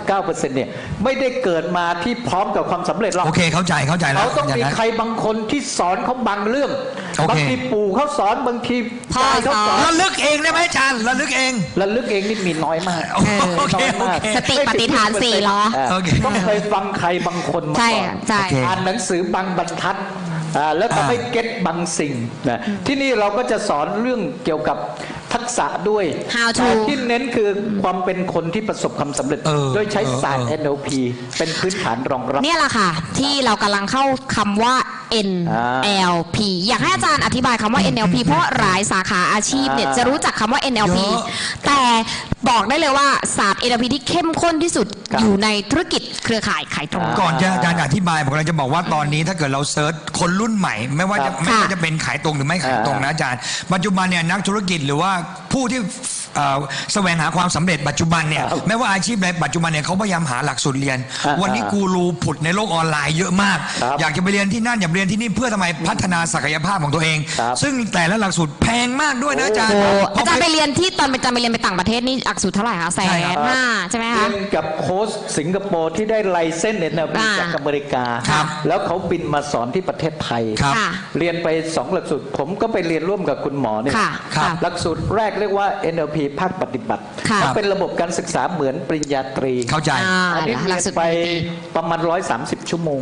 99% เนี่ยไม่ได้เกิดมาที่พร้อมกับความสำเร็จหรอก โอเคเข้าใจแล้ว เขาต้องมีใครบางคนที่สอนเขาบางเรื่อง โอเค บางทีปู่เขาสอนบางทียายเขาสอน ระลึกเองได้ไหมอาจารย์ระลึกเอง ระลึกเองนี่มีน้อยมาก โอเค น้อยมาก สติปฏิฐาน4ล้อ โอเค ต้องเคยฟังใครบางคนมา ใช่ ก่อน ใช่ อ่านหนังสือบางบรรทัดแล้วก็ไม่เก็ตบางสิ่งนะที่นี่เราก็จะสอนเรื่องเกี่ยวกับทักษะด้วย How to แต่ที่เน้นคือความเป็นคนที่ประสบความสำเร็จ โดยใช้ศาสตร์ NLP เป็นพื้นฐานรองรับ เนี่ยแหละค่ะ ที่เรากำลังเข้าคำว่า NLP อยากให้อาจารย์อธิบายคำว่า NLP เพราะหลายสาขาอาชีพเนี่ยจะรู้จักคำว่า NLP เยอะ แต่บอกได้เลยว่าศาสตร์ NLP ที่เข้มข้นที่สุด ครับ อยู่ในธุรกิจเครือข่ายขายตรง ก่อนจะอาจารย์อธิบายผมกำลังจะบอกว่าตอนนี้ถ้าเกิดเราเซิร์ชคนรุ่นใหม่ ไม่ว่าจะเป็นขายตรงหรือไม่ขายตรงนะอาจารย์ ปัจจุบันเนี่ยนักธุรกิจหรือว่าผู้ที่แสวงหาความสำเร็จปัจจุบันเนี่ยไม่ว่าอาชีพใดปัจจุบันเนี่ยเขาพยายามหาหลักสูตรเรียน วันนี้กูรูผุดในโลกออนไลน์เยอะมาก ครับ อยากจะไปเรียนที่นั่นอยากไปเรียนที่นี่เพื่อทำไมพัฒนาศักยภาพของตัวเอง ครับ ซึ่งแต่ละหลักสูตรแพงมากด้วยนะอาจารย์ โอ้ เพ อา ราะ จารย์ไปเรียนที่ตอนอาจารย์ไปเรียนไปต่างประเทศนี่หลักสูตรเท่าไหร่คะ150,000ใช่ไหมคะ เรียนกับโค้ชสิงคโปร์ที่ได้ไลเซนส์ NLP จากอเมริกา ครับ แล้วเขาบินมาสอนที่ประเทศไทย ครับ ค่ะ เรียนไป 2 หลักสูตร ผมก็ไปเรียนร่วมกับคุณหมอเนี่ย ค่ะ ครับ หลักสูตรแรกเรียกว่า NLP ภาคปฏิบัติ ค่ะ เป็นระบบการศึกษาเหมือนปริญญาตรี เข้าใจ อันนี้ ห เรี ลั ย ก น สูตร ไปประมาณ130 ชั่วโมง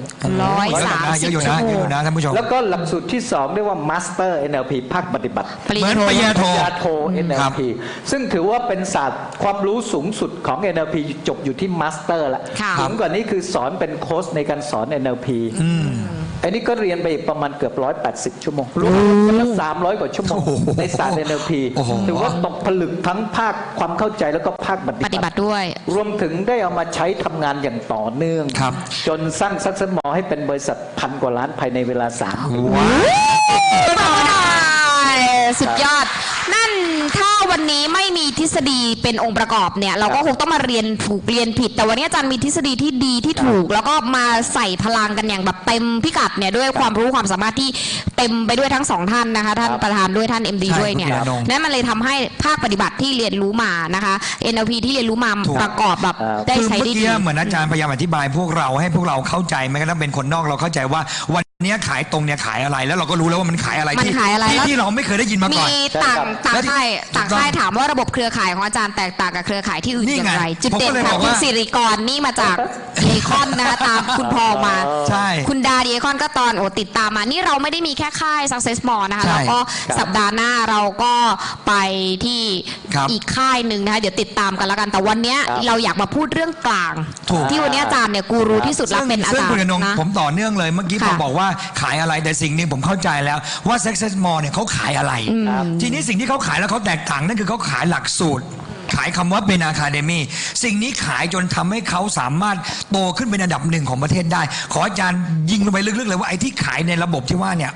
เยอะอยู่นะเยอะอยู่นะท่านผู้ชม แล้วก็หลักสูตรที่ 2 เรียกว่า Master NLP ภาคปฏิบัติ ปริญ เหมื ญา อน โท ปริญญาโท ปริญญาโท NLP ซึ่งถือว่าเป็นศาสตร์ความรู้สูงสุดของ NLP จบอยู่ที่ Master ละ ค่ะ สูงกว่านี้คือสอนเป็นโค้ชในการสอน NLP อันนี้ก็เรียนไปอีกประมาณเกือบ180 ชั่วโมงรวมกัน300 กว่าชั่วโมง โอ้โห ในศาสตร์ NLP โอ้โห ถือว่าตกผลึกทั้งภาคความเข้าใจแล้วก็ภาคป ปฏิบัติด้วย รวมถึงได้เอามาใช้ทำงานอย่างต่อเนื่อง ครับ จนสร้างซักเซสมอให้เป็นบริษัท1,000 กว่าล้านภายในเวลา3 ปี ว้าว สุดยอด นั่นถ้าวันนี้ไม่มีทฤษฎีเป็นองค์ประกอบเนี่ย เราก็คงต้องมาเรียนถูกเรียนผิด แต่วันนี้อาจารย์มีทฤษฎีที่ดีที่ถูก แล้วก็มาใส่พลังกันอย่างแบบเต็มพิกัดเนี่ยด้วยความรู้ความสามารถที่เต็มไปด้วยทั้งสองท่านนะคะ ท่านประธานด้วยท่าน MD ใช่ ด้วยเนี่ย คุณธีรนงค์ นั่นมันเลยทำให้ภาคปฏิบัติที่เรียนรู้มานะคะ NLP ที่เรียนรู้มา ถูก ประกอบแบบได้ คือ ใช้ เมื่อ ได้ดี กี้เหมือนอาจารย์พยายามอธิบายพวกเราให้พวกเราเข้าใจแม้กระทั่งเป็นคนนอกเราเข้าใจว่าวันนี้ขายตรงเนี่ยขายอะไร แล้วเราก็รู้แล้วว่ามันขายอะไร มัน ที่ ขายอะไรแล้ว ที่เราไม่เคยได้ยินมาก่อน มีต่าง แล้วที่ ค่าย ถู ต่าก ง ต้อง ค่ายถามว่าระบบเครือข่ายของอาจารย์แตกต่างกับเครือข่ายที่อื่น นี่ อ ไง ย่างไร จุดเด่น ผมก็เลย ค่ะ บอก คุณ ว่า สิริกรนี่มาจากเอคอนนะคะตามคุณพอมา ใช่ คุณดาดีเอคอนก็ตอนติดตามมา นี่เราไม่ได้มีแค่ค่าย Success More นะคะ ใช่ แล้วก็สัปดาห์หน้าเราก็ไปที่ ครับ อีกค่ายหนึ่งนะคะเดี๋ยวติดตามกันแล้วกัน แต่วันเนี้ย ครับ เราอยากมาพูดเรื่องกลาง ถูก ที่วันนี้อาจารย์เนี่ยกูรู้ที่สุดแล้วเป็นอา ซึ่ง จาร คุณ ย์ อนง นะ ผมต่อเนื่องเลยเมื่อกี้ ค่ะ ผมบอกว่าขายอะไรแต่สิ่งหนึ่งผมเข้าใจแล้วว่า Success More เนี่ยเขาขายอะไร ครับ ทีนี้สิ่งที่เขาขายแล้วเขาแตกต่างนั่นคือเขาขายหลักสูตร ขายคำว่าเป็นอะคาเดมี่สิ่งนี้ขายจนทำให้เขาสามารถโตขึ้นเป็นอันดับหนึ่งของประเทศได้ ขออาจารย์ยิงลงไปลึกๆเลยว่าไอ้ที่ขายในระบบที่ว่าเนี่ย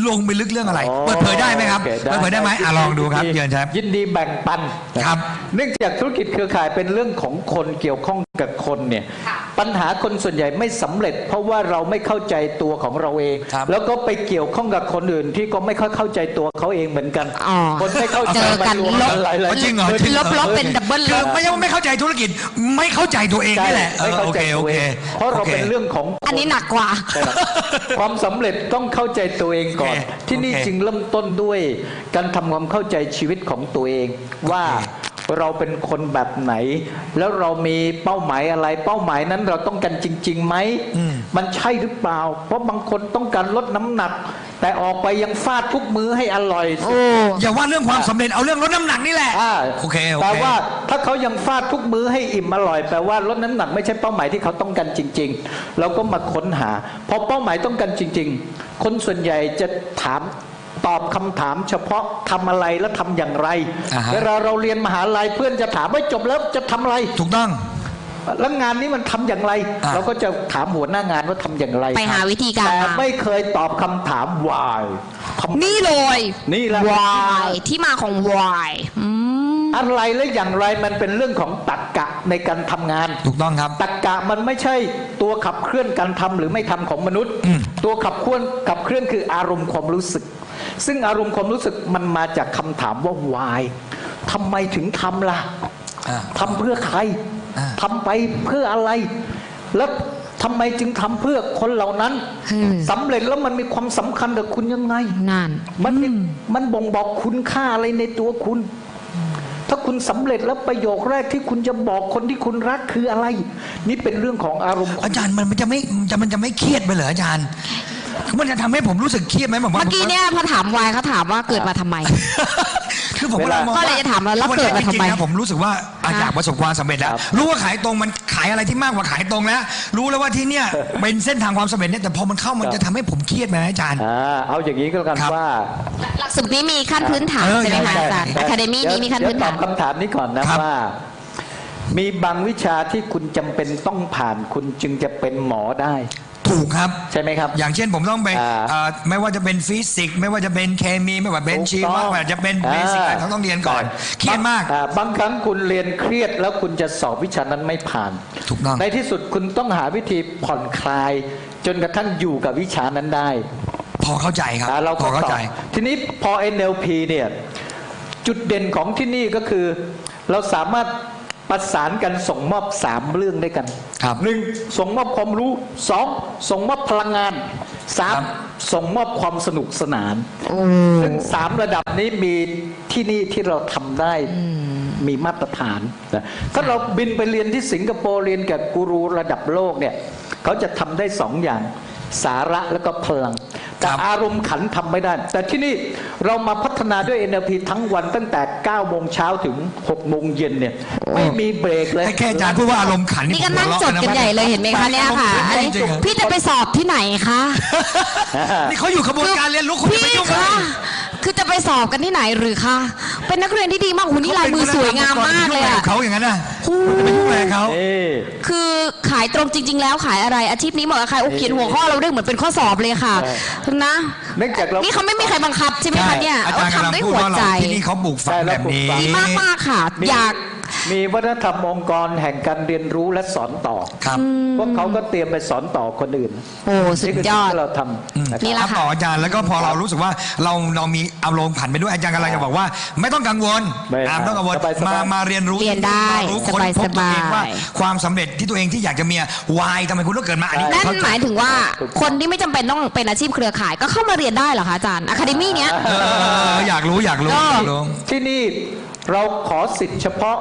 ลงไปลึกเรื่องอะไร เปิดเผยได้ไหมครับ โอเค เปิดเผยได้ไหมลองดูครับเยินครับ ยินดีแบ่งปันนะครับ เนื่องจากธุรกิจเครือข่ายเป็นเรื่องของคนเกี่ยวข้องกับคนเนี่ยปัญหาคนส่วนใหญ่ไม่สำเร็จ เพราะว่าเราไม่เข้าใจตัวของเราเอง ครับ แล้วก็ไปเกี่ยวข้องกับคนอื่นที่ก็ไม่ค่อยเข้าใจตัวเขาเองเหมือนกัน อ๋อ คนไม่เข้าใจ เจอกัน มัรวม ลบ หลายๆ จริงเหรอจริง ลบๆเป็นดับเบิล คือไม่ใช่ว่าไม่เข้าใจธุรกิจไม่เข้าใจตัวเอง ใช่ นี่แหละ ไม่เข้าใจ โอ ตัว เค เองเพราะเราเป็นเรื่องของค อันนี้หนักกว่า ใช่ครับความสำเร็จต้องเข้าใจตัวเองก่อน โอเค ที่นี่ โอเค จึงเริ่มต้นด้วยการทำความเข้าใจชีวิตของตัวเองว่าเราเป็นคนแบบไหน แล้วเรามีเป้าหมายอะไร เป้าหมายนั้นเราต้องการจริงๆไหมมันใช่หรือเปล่า เพราะบางคนต้องการลดน้ำหนัก แต่ออกไปยังฟาดทุกมื้อให้อร่อย อย่าว่าเรื่องความสำเร็จเอาเรื่องลดน้ำหนักนี่แหละ อ่า โอเค แปลว่าถ้าเขายังฟาดทุกมื้อให้อิ่มอร่อยแปลว่าลดน้ำหนักไม่ใช่เป้าหมายที่เขาต้องการจริงๆเราก็มาค้นหาพอเป้าหมายต้องการจริง ๆ คนส่วนใหญ่จะถามตอบคำถามเฉพาะทำอะไรและทำอย่างไร อ่าฮะ เวลาเราเรียนมหาลัยเพื่อนจะถามว่าจบแล้วจะทำอะไร ถูกต้อง แล้วงานนี้มันทำอย่างไร เราก็จะถามหัวหน้างานว่าทำอย่างไร ไปหาวิธีการ แต่ มา ไม่เคยตอบคำถาม why นี่เลย นี่แหละ why ที่มาของ why อะไรและอย่างไรมันเป็นเรื่องของตรรกะในการทำงาน ถูกต้องครับ ตรรกะมันไม่ใช่ตัวขับเคลื่อนการทำหรือไม่ทำของมนุษย์ ตัวขับเคลื่อนคืออารมณ์ความรู้สึก ซึ่งอารมณ์ความรู้สึกมันมาจากคำถามว่า why ทำไมถึงทำล่ะทำเพื่อใครทำไปเพื่ออะไร แล้วทำไมจึงทำเพื่อคนเหล่านั้นสำเร็จแล้วมันมีความสำคัญกับคุณยังไง นั่น มันบ่งบอกคุณค่าอะไรในตัวคุณ ถ้าคุณสำเร็จแล้วประโยคแรกที่คุณจะบอกคนที่คุณรักคืออะไร นี่เป็นเรื่องของอารมณ์ อาจารย์มันจะไม่เครียดไปเหรออาจารย์มันจะทำให้ผมรู้สึกเครียดไหมแบบว่า เมื่อกี้เนี่ยพอถาม why เขาถามว่าเกิดมาทำไม คือผมมอง ก็เลยจะถามว่าแล้วเกิดมาทำไม จริงๆนะผมรู้สึกว่าอยากประสบความสำเร็จแล้วรู้ว่าขายตรงมันขายอะไรที่มากกว่าขายตรงแล้วรู้แล้วว่าที่เนี่ยเป็นเส้นทางความสำเร็จเนี่ยแต่พอมันเข้ามันจะทำให้ผมเครียดไหมอาจารย์ เอาอย่างนี้ก็แล้วกันว่า หลักสูตรนี้มีขั้นพื้นฐานใช่ไหมคะอาจารย์ Academy นี้มีขั้นพื้นฐาน เดี๋ยวตอบคำถามนี้ก่อนนะว่า มีบางวิชาที่คุณจำเป็นต้องผ่านคุณจึงจะเป็นหมอได้ ถูกครับ ใช่ไหมครับ อย่างเช่นผมต้องไปไม่ว่าจะเป็นฟิสิกส์ไม่ว่าจะเป็นเคมีไม่ว่าเป็นชีวะไม่ว่าจะเป็นเบสิกอะไรต้องเรียนก่อนเครียดมาก บางครั้งคุณเรียนเครียดแล้วคุณจะสอบวิชานั้นไม่ผ่าน ถูกต้อง ในที่สุดคุณต้องหาวิธีผ่อนคลาย จนกระทั่งอยู่กับวิชานั้นได้ พอเข้าใจครับ เรา พอเข้าใจ ทีนี้พอ NLP เนี่ยจุดเด่นของที่นี่ก็คือเราสามารถประสานกันส่งมอบ3เรื่องด้วยกัน ครับ 1ส่งมอบความรู้2ส่งมอบพลังงาน3ส่งมอบความสนุกสนานซึ่ง3ระดับนี้มีที่นี่ที่เราทำได้มีมาตรฐานนะถ้าเราบินไปเรียนที่สิงคโปร์เรียนกับกูรูระดับโลกเนี่ยเขาจะทำได้2อย่างสาระแล้วก็พลังแต่อารมณ์ขันทำไม่ได้ แต่ที่นี่เรามาพัฒนาด้วย NLP ทั้งวันตั้งแต่9โมงเช้าถึง6โมงเย็นเนี่ยไม่มีเบรกเลย ให้แค่อาจารย์พูดว่าอารมณ์ขัน นี่ก็นั่งจดกันใหญ่เลยเห็นไหมคะเนี่ยค่ะอันนี้พี่จะไปสอบที่ไหนคะ นี่เขาอยู่ขบวนการเรียนรู้คุณจะไป พี่ ยุ่งอะไร คะคือจะไปสอบกันที่ไหนหรือคะเป็นนักเรียนที่ดีมากหูนี่ลายมือสวยงามมากเลยอะ เขาอย่างนั้นน่ะคุณจะไปยุ่งอะไรเขา คือขายตรงจริง ๆ แล้วขายอะไรอาชีพนี้เหมาะกับใครโอ้เขียนหัวข้อเราได้เหมือนเป็นข้อสอบเลยค่ะนะ เนื่องจากเรา นี่เขาไม่มีใครบังคับใช่ไหมคะเนี่ย อาจารย์กำลัง ทำด้วย พูด หัว ว่า ใจ เราที่นี่เขาปลูกฝังแบบนี้ ดีมากๆค่ะ อยาก มีวัฒนธรรมองค์กรแห่งการเรียนรู้และสอนต่อ ครับ พวกเขาก็เตรียมไปสอนต่อคนอื่น โอ้สุดยอด นี่คือสิ่งที่เราทำ นี่แหละ ครับต่ออาจารย์แล้วก็พอเรารู้สึกว่าเรามีอารมณ์ผันไปด้วยอาจารย์กำลังจะบอกว่า ไม่ต้องกังวล ไม่ ไม่ต้องกังวล สบายๆ มาเรียนรู้ เรียนได้ มารู้ค้นพบตัวเองว่า สบายๆ ความสำเร็จที่ตัวเองที่อยากจะมีวายทำไมคุณต้องเกิดมาอันนี้ นั่น เข้าใจ หมายถึงว่าคนที่ไม่จำเป็นต้องเป็นอาชีพเครือข่ายก็เข้ามาเรียนได้เหรอคะอาจารย์อะคาเดมี่เนี้ย อยากรู้อยากรู้ ที่นี่เราขอสิทธิ์เฉพาะ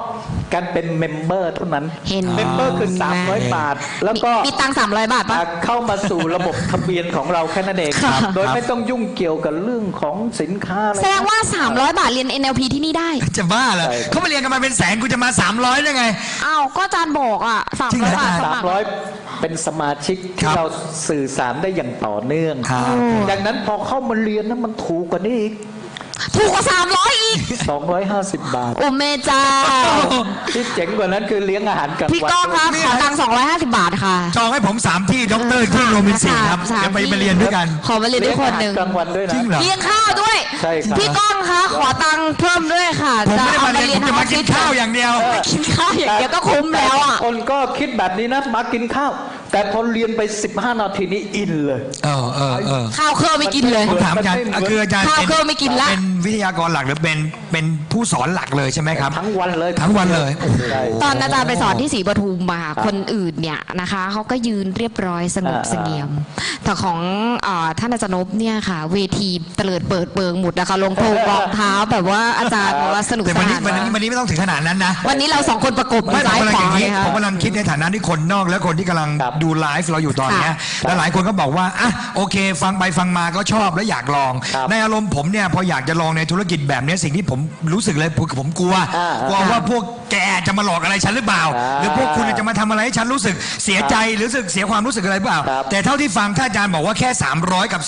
การเป็นเมมเบอร์เท่านั้น เห็น เมมเบอร์คือ300 บาท แล้วก็ มีตังค์300 บาทปะ เข้ามาสู่ระบบทะเบียนของเราแค่นั้นเอง ค่ะ โดยไม่ต้องยุ่งเกี่ยวกับเรื่องของสินค้าอะไร แสดงว่า 300 บาทเรียน NLP ที่นี่ได้ จะบ้าเหรอเขามาเรียนกันมาเป็นแสนกูจะมา300ได้ไง อ้าวก็อาจารย์บอกอ่ะ จริงเหรอ 300 บาทสมัคร 300เป็นสมาชิก ครั ที่ บ เราสื่อสารได้อย่างต่อเนื่อง ครับ ดังนั้นพอเข้ามาเรียนนั้นมันถูกกว่านี้อีก ถูกกว่า300อีก 250 บาท โอ้เมเจ้า ที่เจ๋งกว่านั้นคือเลี้ยงอาหารกลาง พี่ วัน ก้องคะขอตังค์250 บาทค่ะ จองให้ผม3ที่ด็อกเตอร์ที่โรบินสันครับ สาม จะไป ที่ เรียนด้วยกัน ขอมาเรียนด้วยคนหนึ่ง เลี้ยงอาหารกลางวันด้วยนะ จริงเหรอ เลี้ยงข้าวด้วย ใช่ครับ พี่ก้องคะขอตังค์เพิ่มด้วยค่ะ ผมไม่ได้มาเรียนผมจะมากินข้าวอย่างเดียว กินข้าวอย่างเดียวก็คุ้มแล้วอ่ะ คนก็คิดแบบนี้นะมากินข้าว แต่พอเรียนไป15 นาทีนี้อินเลย ข้าวเครื่องไม่กินเลย ผมถามอาจารย์คืออาจารย์ ข้าวเครื่องไม่กินละ เป็นวิทยากรหลักหรือเป็นผู้สอนหลักเลยใช่ไหมครับ ทั้งวันเลย ทั้งวันเลยโอ้โห ใช่ ตอนอาจารย์ไปสอนที่ศรีปทุมมาคนอื่นเนี่ยนะคะเขาก็ยืนเรียบร้อยสงบเสงี่ยม แต่ของท่านอาจารย์นพเนี่ยค่ะ เวทีเตลิดเปิดเปิงหมดนะคะลงโทงรองเท้าแบบว่าอาจารย์บอกว่าสนุก แต่ ส วันนี้ นาน วันนี้ มาก วันนี้ไม่ต้องถึงขนาดนั้นนะ วันนี้เราสองคนประกบมื ไม่ อ ผม ซ้าย กำลัง ขวา อย่าง เล นี้ ยค่ะ ผมกำลังคิดในฐานะที่คนนอกและคนที่กำลัง ครับ ดูไลฟ์เราอยู่ตอนเนี้ย ค่ะ แล้วหลายคนก็บอกว่าอ่ะโอเค ฟังไปฟังมาก็ชอบและอยากลอง ครับ ในอารมณ์ผมเนี่ยพออยากจะลองในธุรกิจแบบเนี้ยสิ่งที่ผมรู้สึกเลยคือผมกลัว กลัวว่าพวกแกจะมาหลอกอะไรฉันหรือเปล่า หรือพวกคุณจะมาทำอะไรให้ฉันรู้สึกเสียใจหรือรู้สึกเสียความรู้สึกอะไรเปล่า ครับ แต่เท่าที่ฟังถ้าอาจารย์บอกว่าแค่300กับ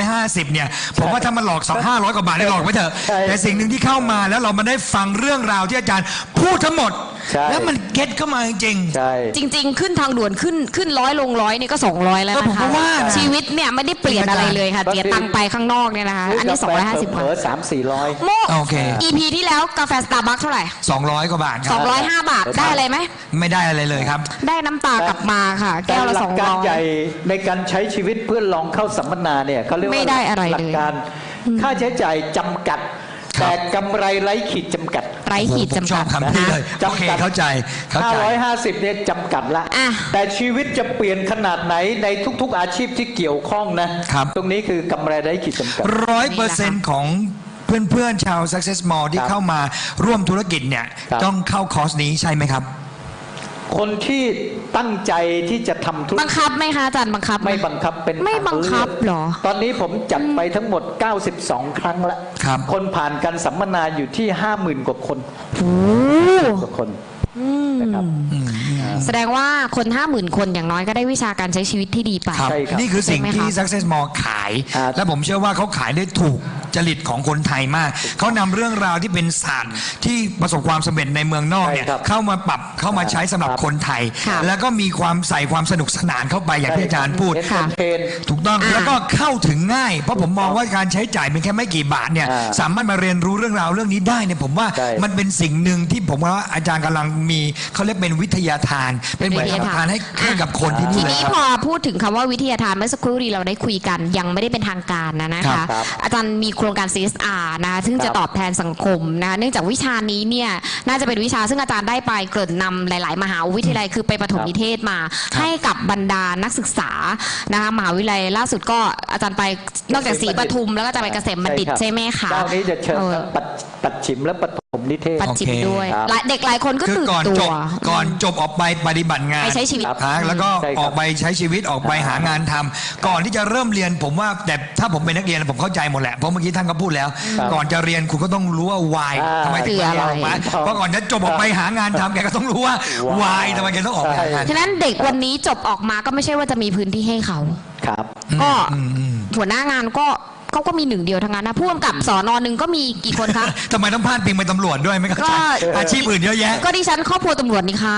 250เนี่ยผมว่าถ้ามันหลอก500 กว่าบาทได้หลอกไปเถอะ ใช่ แต่สิ่งหนึ่งที่เข้ามาแล้วเรามาได้ฟังเรื่องราวที่อาจารย์พูดทั้งหมด ใช่ แล้วมันเก็ตเข้ามาจริง ใช่ จริง ๆ ขึ้นทางด่วนขึ้น100ลง100นี่ก็200แล้ว ผม นะ ก็ คะ ว่านะ ชีวิตเนี่ยไม่ได้เปลี่ยนอะไรเลยค่ะเสียตังค์ไปข้างนอกเนี่ยนะคะอันนี้250 เผ บา ลอ ท 300-400 โม โอเค EP ที่แล้วกาแฟสตาร์บัคเท่าไหร่ 200 กว่าบาทครับ 205 บาทได้อะไรไหม ไม่ได้อะไรเลยครับ ได้น้ำตากลับมาค่ะ แก้วละ หลักการใหญ่ 200 ในการใช้ชีวิตเพื่อลองเข้าสัมมนาเนี่ยเขาเรียกว่า ไม่ได้อะไรเลย หลักการค่าใช้จ่ายจำกัด แต่กำไรไร้ขีดจำกัด ไร้ขีด ผมช จำ อ กับ ด คำนี้เลย จำกัด โอเคเข้าใจเข้าใจ 550เนี่ยจำกัดละ อ่ะ แต่ชีวิตจะเปลี่ยนขนาดไหนในทุกๆอาชีพที่เกี่ยวข้องนะครับ ตรงนี้คือกำไรไร้ขีดจำกัด 100%ของเพื่อนๆชาว Success Mall ที่ ครับ เข้ามาร่วมธุรกิจเนี่ย ครับ ต้องเข้าคอร์สนี้ใช่ไหมครับ คนที่ตั้งใจที่จะทำธุร บั กิ ง จ คับไหมคะอาจารย์บังคับห ไม่บังคับเป็น ไม่บังคับ ทาเลือก เหรอ ตอนนี้ผมจัดไปทั้งหมด 92 ครั้งแล้ว ครับ คนผ่านการสัมมนาอยู่ที่ 50,000 กว่าคน โอ้ กว่าคนนะครับ แสดงว่าคน 50,000 คนอย่างน้อยก็ได้วิชาการใช้ชีวิตที่ดีไป ครับ ใช่ครับ นี่คือสิ่ง ใช่ไหม ที่ คะ Success Mall ขาย ครับ และผมเชื่อว่าเขาขายได้ถูกจริตของคนไทยมาก เขานำเรื่องราวที่เป็นศาสตร์ที่ประสบความสำเร็จในเมืองนอกเนี่ย ใช่ครับ เข้ามาปรับเข้ามาใช้สำหรับ ครับ คนไทย ค่ะ แล้วก็มีความใส่ความสนุกสนานเข้าไปอย่างที่อาจารย์พูด เอนเตอร์เทน ถูกต้อง อ่า แล้วก็เข้าถึงง่าย เพราะผมมองว่าการใช้จ่ายเป็นแค่ไม่กี่บาทเนี่ย อ่า สามารถมาเรียนรู้เรื่องราวเรื่องนี้ได้เนี่ยผมว่า ใช่ มันเป็นสิ่งหนึ่งที่ผมว่าอาจารย์กำลังมีเขาเรียกเป็นวิทยาทาน เป็นเหมือนทำทานให้กับคนที่ ที นี่เลย นี้ ครับ พอพูดถึงคำว่าวิทยาทานเมื่อสักครู่นี้เราได้คุยกันยังไม่ได้เป็นทางการนะ ครั คะ บ ครับ อาจารย์มีโครงการ CSR นะคะซึ่งจะ ครับ ตอบแทนสังคมนะคะเนื่องจากวิชานี้เนี่ยน่าจะเป็นวิชาซึ่งอาจารย์ได้ไปเกริ่นนำหลาย ๆ มหาวิทยาลัยคือไปประถมนิเทศมา ให้กับบรรดานักศึกษานะคะมหาวิทยาลัยล่าสุดก็อาจารย์ไปนอกจากศรีปทุมแล้วก็จะไปเกษมบัณฑิตใช่ไหมคะ เจ้านี้จะเชิญ เออ ทั้งปัดฉิมและปฐมนิเทศ ปัจจิม โอเค ด้วย ครับ เด็กหลายคนก็ คือ ตื่น ก่อน ตั จ ว บก่อนจบออกไปปฏิบัติงาน ไปใช้ชีวิต แล้วก็ ใช่ครับ ออกไปใช้ชีวิตออกไปหางานทำก่อนที่จะเริ่มเรียนผมว่าแต่ถ้าผมเป็นนักเรียนผมเข้าใจหมดแหละเพราะเมื่อกี้ท่านก็พูดแล้ว ครับ ก่อนจะเรียนคุณก็ต้องรู้ว่า why อ่า ทำไมถึง คืออะไร ออกมาเพราะก่อนจะจบออกไปหางานทำแกก็ต้องรู้ว่า why ทำไมแกต้องออกไปหางาน ฉะนั้นเด็กวันนี้จบออกมาก็ไม่ใช่ว่าจะมีพื้นที่ให้เขา ครับ ก็หัวหน้างานก็เขาก็มีหนึ่งเดียวทั้งนั้นนะพ่วงกับสอนอหนึ่งก็มีกี่คนคะ ทำไมต้องพาดพิงไปตำรวจด้วยไม่เข้าใจ ก็ อาชีพอื่นเยอะแยะ ก็ดิฉันครอบครัวตำรวจนี่ค่ะ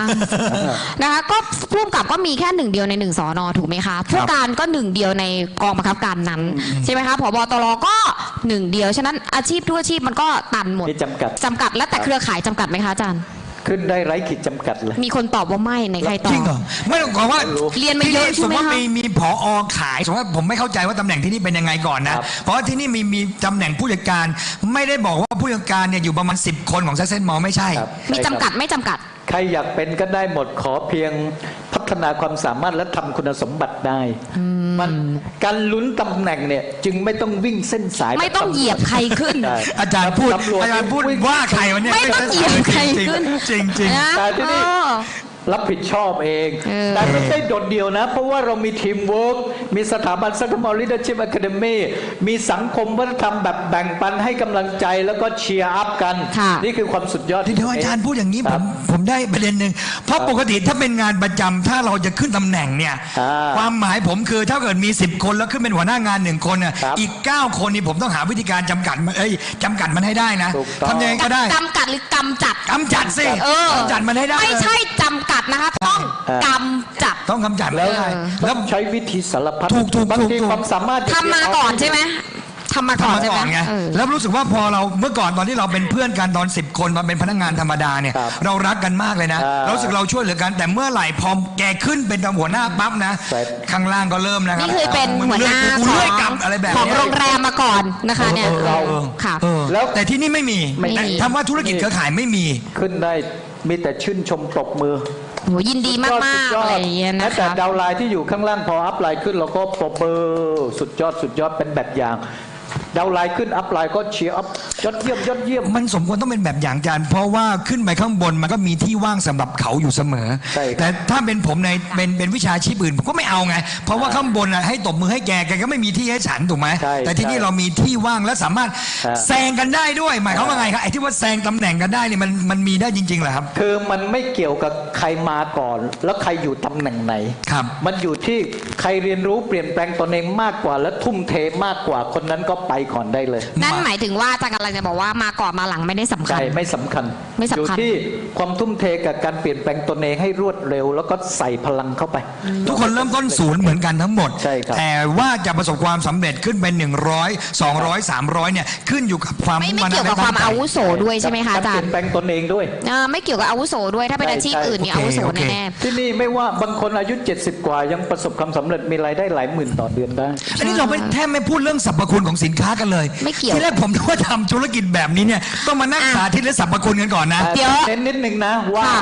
นะคะก็พ่วงกับก็มีแค่หนึ่งเดียวใน1 สอนอถูกไหมคะผู้การก็หนึ่งเดียวในกองบังคับการนั้นใช่ไหมคะผบตรก็หนึ่งเดียวฉะนั้นอาชีพทุกอาชีพมันก็ตันหมด มีจำกัด จำกัดแล้วแต่เครือข่ายจำกัดไหมคะอาจารย์ ขึ้นได้ไร้ขีดจำกัดเลย มีคนตอบว่าไม่ในใครตอ จริงเหร บ อไม่ต้องบอกว่า เรียนมาเยอะ ที่ ใช่ไหม สมมติว่า คะ มีผอขายสมมติว่าผมไม่เข้าใจว่าตำแหน่งที่นี่เป็นยังไงก่อนนะ ครับ เพราะว่าที่นี่มีตำแหน่งผู้จัดการ ไม่ได้บอกว่าผู้จัดการเนี่ยอยู่ประมาณ10 คนของเซ็นมอไม่ใช่ ครับ มีจำกัดไม่จำกัด ใครอยากเป็นก็ได้หมดขอเพียงพัฒนาความสามารถและทำคุณสมบัติได้ มันการลุ้นตำแหน่งเนี่ยจึงไม่ต้องวิ่งเส้นสาย ไม่ต้องเหยียบใครขึ้น ใช่ อาจารย์พูด ตำรวจ อาจารย์พูดว่าใครวันนี้ ไม่ต้องเหยียบใครขึ้น จริงจริง นะ แต่ที่นี่ เออ รับผิดชอบเอง เออ แต่ไม่ได้โดดเดี่ยวนะ เพราะว่าเรามีทีมเวิร์กมีสถาบัน Success Mall Leadership Academy มีสังคมวัฒนธรรมแบบแบ่งปันให้กำลังใจแล้วก็เชียร์อัพกัน ค่ะ นี่คือความสุดยอด เดี๋ยวอาจารย์พูดอย่างนี้ ค ผ รับ มได้ประเด็นหนึ่งเพราะปกติถ้าเป็นงานประจำถ้าเราจะขึ้นตำแหน่งเนี่ย อ่า ความหมายผมคือถ้าเกิดมี10 คนแล้วขึ้นเป็นหัวหน้างาน1 คนน่ะ ครับ อีก 9 คนนี่ผมต้องหาวิธีการจำกัดมันจำกัดมันให้ได้นะ ถูกต้อง ทำยังไงก็ได้ จำกัดหรือกำจัด กำจัดสิ เออ กำจัดมันให้ได้ ไม่ใช่จำกัดนะคะ ต้อง เออ กำจัด ต้องกำจัด แล้ว ไม่ได้ เออ แล้ว ใช้วิธีสารพัด ถูก บางที ถูก ความสามารถจะ ทำมาก่อนใช่ไหมทำมาก่อน ทำมา ใช่ไห ก่ ม อนไง เออ แล้วรู้สึกว่าพอเราเมื่อก่อนตอนที่เราเป็นเพื่อนกันตอน10 คนมาเป็นพนักงานธรรมดาเนี่ย ครับ เรารักกันมากเลยนะ เรารู้สึกเราช่วยเหลือกันแต่เมื่อไหร่พอแกขึ้นเป็นหัวหน้าปั๊บนะ เสร็จ ข้างล่างก็เริ่มนะครับ นี่คือเป็นหัวหน้า กู ขอ เลื่อย ง กลับอะไรแบบ ของ เนี้ย โรงแรมมาก่อนนะคะเนี่ย เรา ค่ะ แล้ว แต่ที่นี่ไม่มี ไม่มี แต่ทำว่าธุรกิจเครือข่ายไม่มี ขึ้นได้มีแต่ชื่นชมปรบมือ โหยินดีมาก สุ ๆ ดยอด อะไรอย่างเงี้ย แม้ นะ แต่ คะ ดาวไลน์ที่อยู่ข้างล่างพออัพไลน์ขึ้นเราก็ปรบมือสุดยอดเป็นแบบอย่าง ดาวไลน์ขึ้นอัพไลน์ก็เชียร์อัพยอดเยี่ยม มันสมควรต้องเป็นแบบอย่างจานเพราะว่าขึ้นไปข้างบนมันก็มีที่ว่างสำหรับเขาอยู่เสมอ ใช่ครับ แต่ถ้าเป็นผมในเป็นวิชาชีพอื่นผมก็ไม่เอาไง เพราะว่าข้างบนน่ะให้ตบมือให้แกก็ไม่มีที่ให้ฉันถูกไหม ใช่ แต่ที่นี่ ใช่ เรามีที่ว่างและสามารถ ครับ แซงกันได้ด้วยหมายความว่าไงครับไอ้ที่ว่าแซงตำแหน่งกันได้นี่มันมีได้จริงๆเหรอครับ คือมันไม่เกี่ยวกับใครมาก่อน แล้วใครอยู่ตำแหน่งไหน ครับ มันอยู่ที่ใครเรียนรู้เปลี่ยนแปลงตนเองมากกว่า และทุ่มเทมากกว่าคนนั้นก็ไป ก่อนได้เลย นั่นหมายถึงว่าอาจารย์กำลังจะบอกว่ามาก่อนมาหลังไม่ได้สำคั ใช่ ญ ไม่สำคัญ ไม่สำคัญ อยู่ที่ความทุ่มเทกับการเปลี่ยนแปลงตนเองให้รวดเร็ว แล้วก็ใส่พลังเข้าไป ทุกคนเริ่มต้นศูนย์เหมือนกันทั้งหมด ใช่ครับ แต่ว่าจะประสบความสำเร็จขึ้นเป็น100 200 300เนี่ยขึ้นอยู่กับความ ไม่ มุ่งมั่น เกี่ยวกับความอาวุโสด้วยใช่ไหมคะอาจาร กเปลี่ ย์ ยนแปลงตนเองด้วย ไม่เกี่ยวกับอาวุโสด้วยถ้าเป็นอาชีพอื่นเนี่ยอาวุโสแน่ ที่นี่ไม่ว่าบางคนอายุ 70 กว่ายังประสบความสำเร็จมีรายได้หลายหมื่นต่อเดือนได้ อันนี้เราแทบไม่พูดเรื่องสรรพคุณของสินค้ากันเลย ไม่เกี่ยว ที่แรกผมนึกว่าทำธุรกิจแบบนี้เนี่ยต้องมานั่งสาธิตและสรรพคุณกันก่อนนะ เดี๋ยว เน้นนิดนึงนะว่า ค่ะ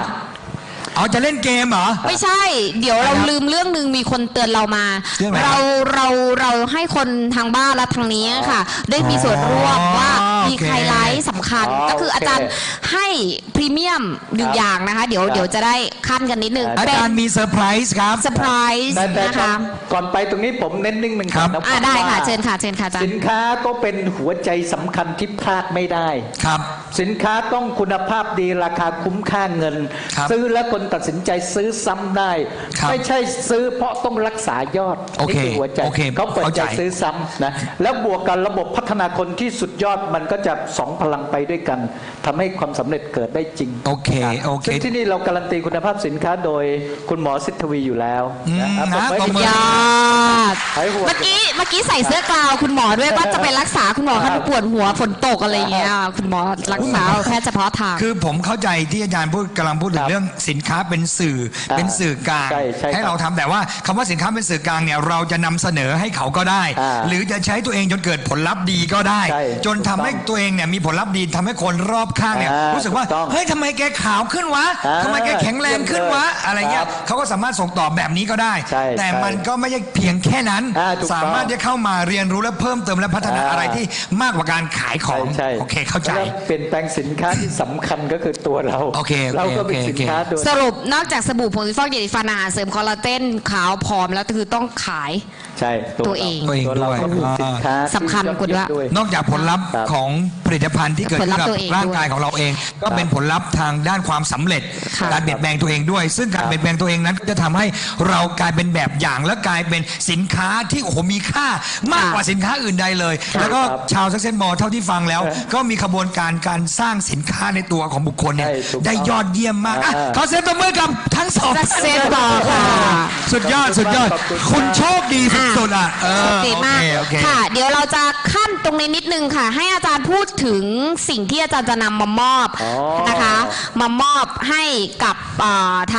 เอาจะเล่นเกมเหรอ ไม่ใช่ เดี๋ยวเราลืมเรื่องหนึ่งมีคนเตือนเรามา เรื่องอะไรครับ เราให้คนทางบ้านและทางนี้ค่ะ ได้มีส่วนร่วมว่า โอเค มีไฮไลท์สำคัญ ก็คืออาจารย์ให้พรีเมียมหนึ่งอย่างนะคะ เดี๋ยวจะได้ขั้นกันนิดนึง อาจารย์มีเซอร์ไพรส์ครับ เซอร์ไพรส์ แต่ นะคะ ก่อนไปตรงนี้ผมเน้นนิดนึง ครับ นะ ได้ค่ะ ว่า เชิญค่ะเชิญค่ะอาจาร สิ ย์ นค้าก็เป็นหัวใจสำคัญที่พลาดไม่ได้ ครับ สินค้าต้องคุณภาพดีราคาคุ้มค่าเงิน ครับ ซื้อแล้วคนตัดสินใจซื้อซ้ำได้ ครับ ไม่ใช่ซื้อเพราะต้องรักษายอด โอเค นี่หัวใจ โอเค เขาเปิด เข้า ใจ ใจ ซื้อซ้ำนะแล้วบวกกันระบบพัฒนาคนที่สุดยอดมันก็จะสองพลังไปด้วยกันทำให้ความสำเร็จเกิดได้จริง โอเคโอเค ซึ่งที่นี่เราการันตีคุณภาพสินค้าโดยคุณหมอสิทธวีอยู่แล้วนะ นะ ปรบ ตบมื มือ ยอด หายห่วง เมื่อกี้ใส่เสื้อกลาวคุณหมอด้วยว่าจะไปรักษาคุณหมอเขาปวดหัวฝนตกอะไรอย่างเงี้ยคุณหมอรักษาแพทย์เฉพาะทาง คือผมเข้าใจที่อาจารย์กำลังพูดถึ ค ง รับ เรื่องสินค้าเป็นสื่อ อ่า เป็นสื่อกลาง ใช่ใช่ ให้เราทำแต่ว่าคำว่าสินค้าเป็นสื่อกลางเนี่ยเราจะนำเสนอให้เขาก็ได้ อ่า หรือจะใช้ตัวเองจนเกิดผลลัพธ์ดีก็ได้ ใช่ จนทำให้ตัวเองเนี่ยมีผลลัพธ์ดีทำให้คนรอบข้างเนี่ย อ่ารู้ รู้สึกว่า ถูกต้อง เฮ้ยทำไมแกขาวขึ้นวะ อ่า ทำไมแกแข็งแรงขึ้นวะ เยี่ยมเลย อะไรเงี้ย ครับ เขาก็สามารถส่งต่อแบบนี้ก็ได้ ใช่ แต่ ใช่ มันก็ไม่ใช่เพียงแค่นั้น ถูกต้อง สามารถจะเข้ามาเรียนรู้และเพิ่มเติมและพัฒนาอะไรที่มากกว่าการขายของ ใช่ โอเคเข้าใจ แล้วเปลี่ยนแปลงสินค้าที่สำคัญก็คือตัวเรา โอเคโอเค เราก็เป็น โอเค สินค้าโดย สรุปนอกจากสบู่ผงซักฟอกเยลฟันอาหารเสริมคอลลาเจนขาวผอมแล้วคือต้องขาย ใช่ ตัวเอง ตัวเราก็เป็นสินค้า สำคัญกว่าด้วย นอกจากผลลัพธ์ ครับ ของผลิตภัณฑ์ที่เกิดขึ้นกับ ผลลัพธ์ตัวเอง ร่างกายของเราเอง ก็เป็นผลลัพธ์ทางด้านความสำเร็จ ค่ะ การเปลี่ยนแปลงตัวเองด้วย ซึ่งการเปลี่ยนแปลงตัวเองนั้นก็จะทำให้เรากลายเป็นแบบอย่างและกลายเป็นสินค้าที่โอ้โหมีค่ามากกว่าสินค้าอื่นใดเลย แล้วก็ชาวซักเซนมอลเท่าที่ฟังแล้ว ก็มีขบวนการสร้างสินค้าในตัวของบุคคลเนี่ย ใช่ถูกต้อง ได้ยอดเยี่ยมมากอ่ะขอเสียงตบมือกับทั้งสอง ซักเซนต่อค่ะ สุดยอดสุดยอด ขอบคุณมาก คุณโชคดีสุดๆอ่ะเออ โอเคมาก โอเค ค่ะ เดี๋ยวเราจะขั้นตรงนี้นิดนึงค่ะ ให้อาจารย์พูดถึงสิ่งที่อาจารย์จะนำมามอบ อ๋อ นะคะ มามอบให้กับท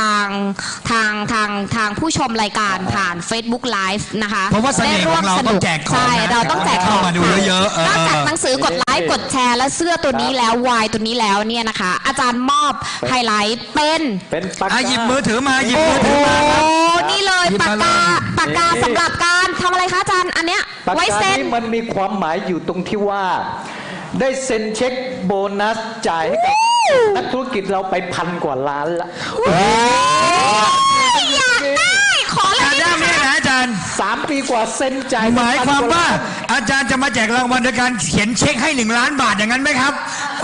างผู้ชมรายการผ่าน Facebook Live นะคะ เพราะว่าเสน่ห์ของเราต้องแจกของ ใช่ นะ เราต้องแจกของ เข้ามาดูเยอะๆ นอกจากหนังสือกดไลค์กดแชร์และเสื้อตัวนี้แล้ววายตัวนี้แล้วเนี่ยนะคะ อาจารย์มอบไฮไลท์เป็น เป็นปาก อ่ะ กา หยิบมือถือมาหยิบ โอ้ มือ โห ถือมาครับ นี่เลย หยิบ ปาก มาเลย ปากกา นี่ สำหรับการทำอะไรคะอาจารย์อันเนี้ย ปาก ไว้ กา เซ็น นี้มันมีความหมายอยู่ตรงที่ว่า ได้เซ็นเช็คโบนัสจ่ายให้กับนักธุรกิจเราไป1,000 กว่าล้านละ อยากได้ขอเล อาย จารย์เนี่ยนะอาจารย์ 3 ปีกว่าเซ็นจ่าย หมายความว่า 1,000 กล้น อาจารย์จะมาแจกรางวัลโดยการเขียนเช็คให้1 ล้านบาทอย่างนั้นไหมครับ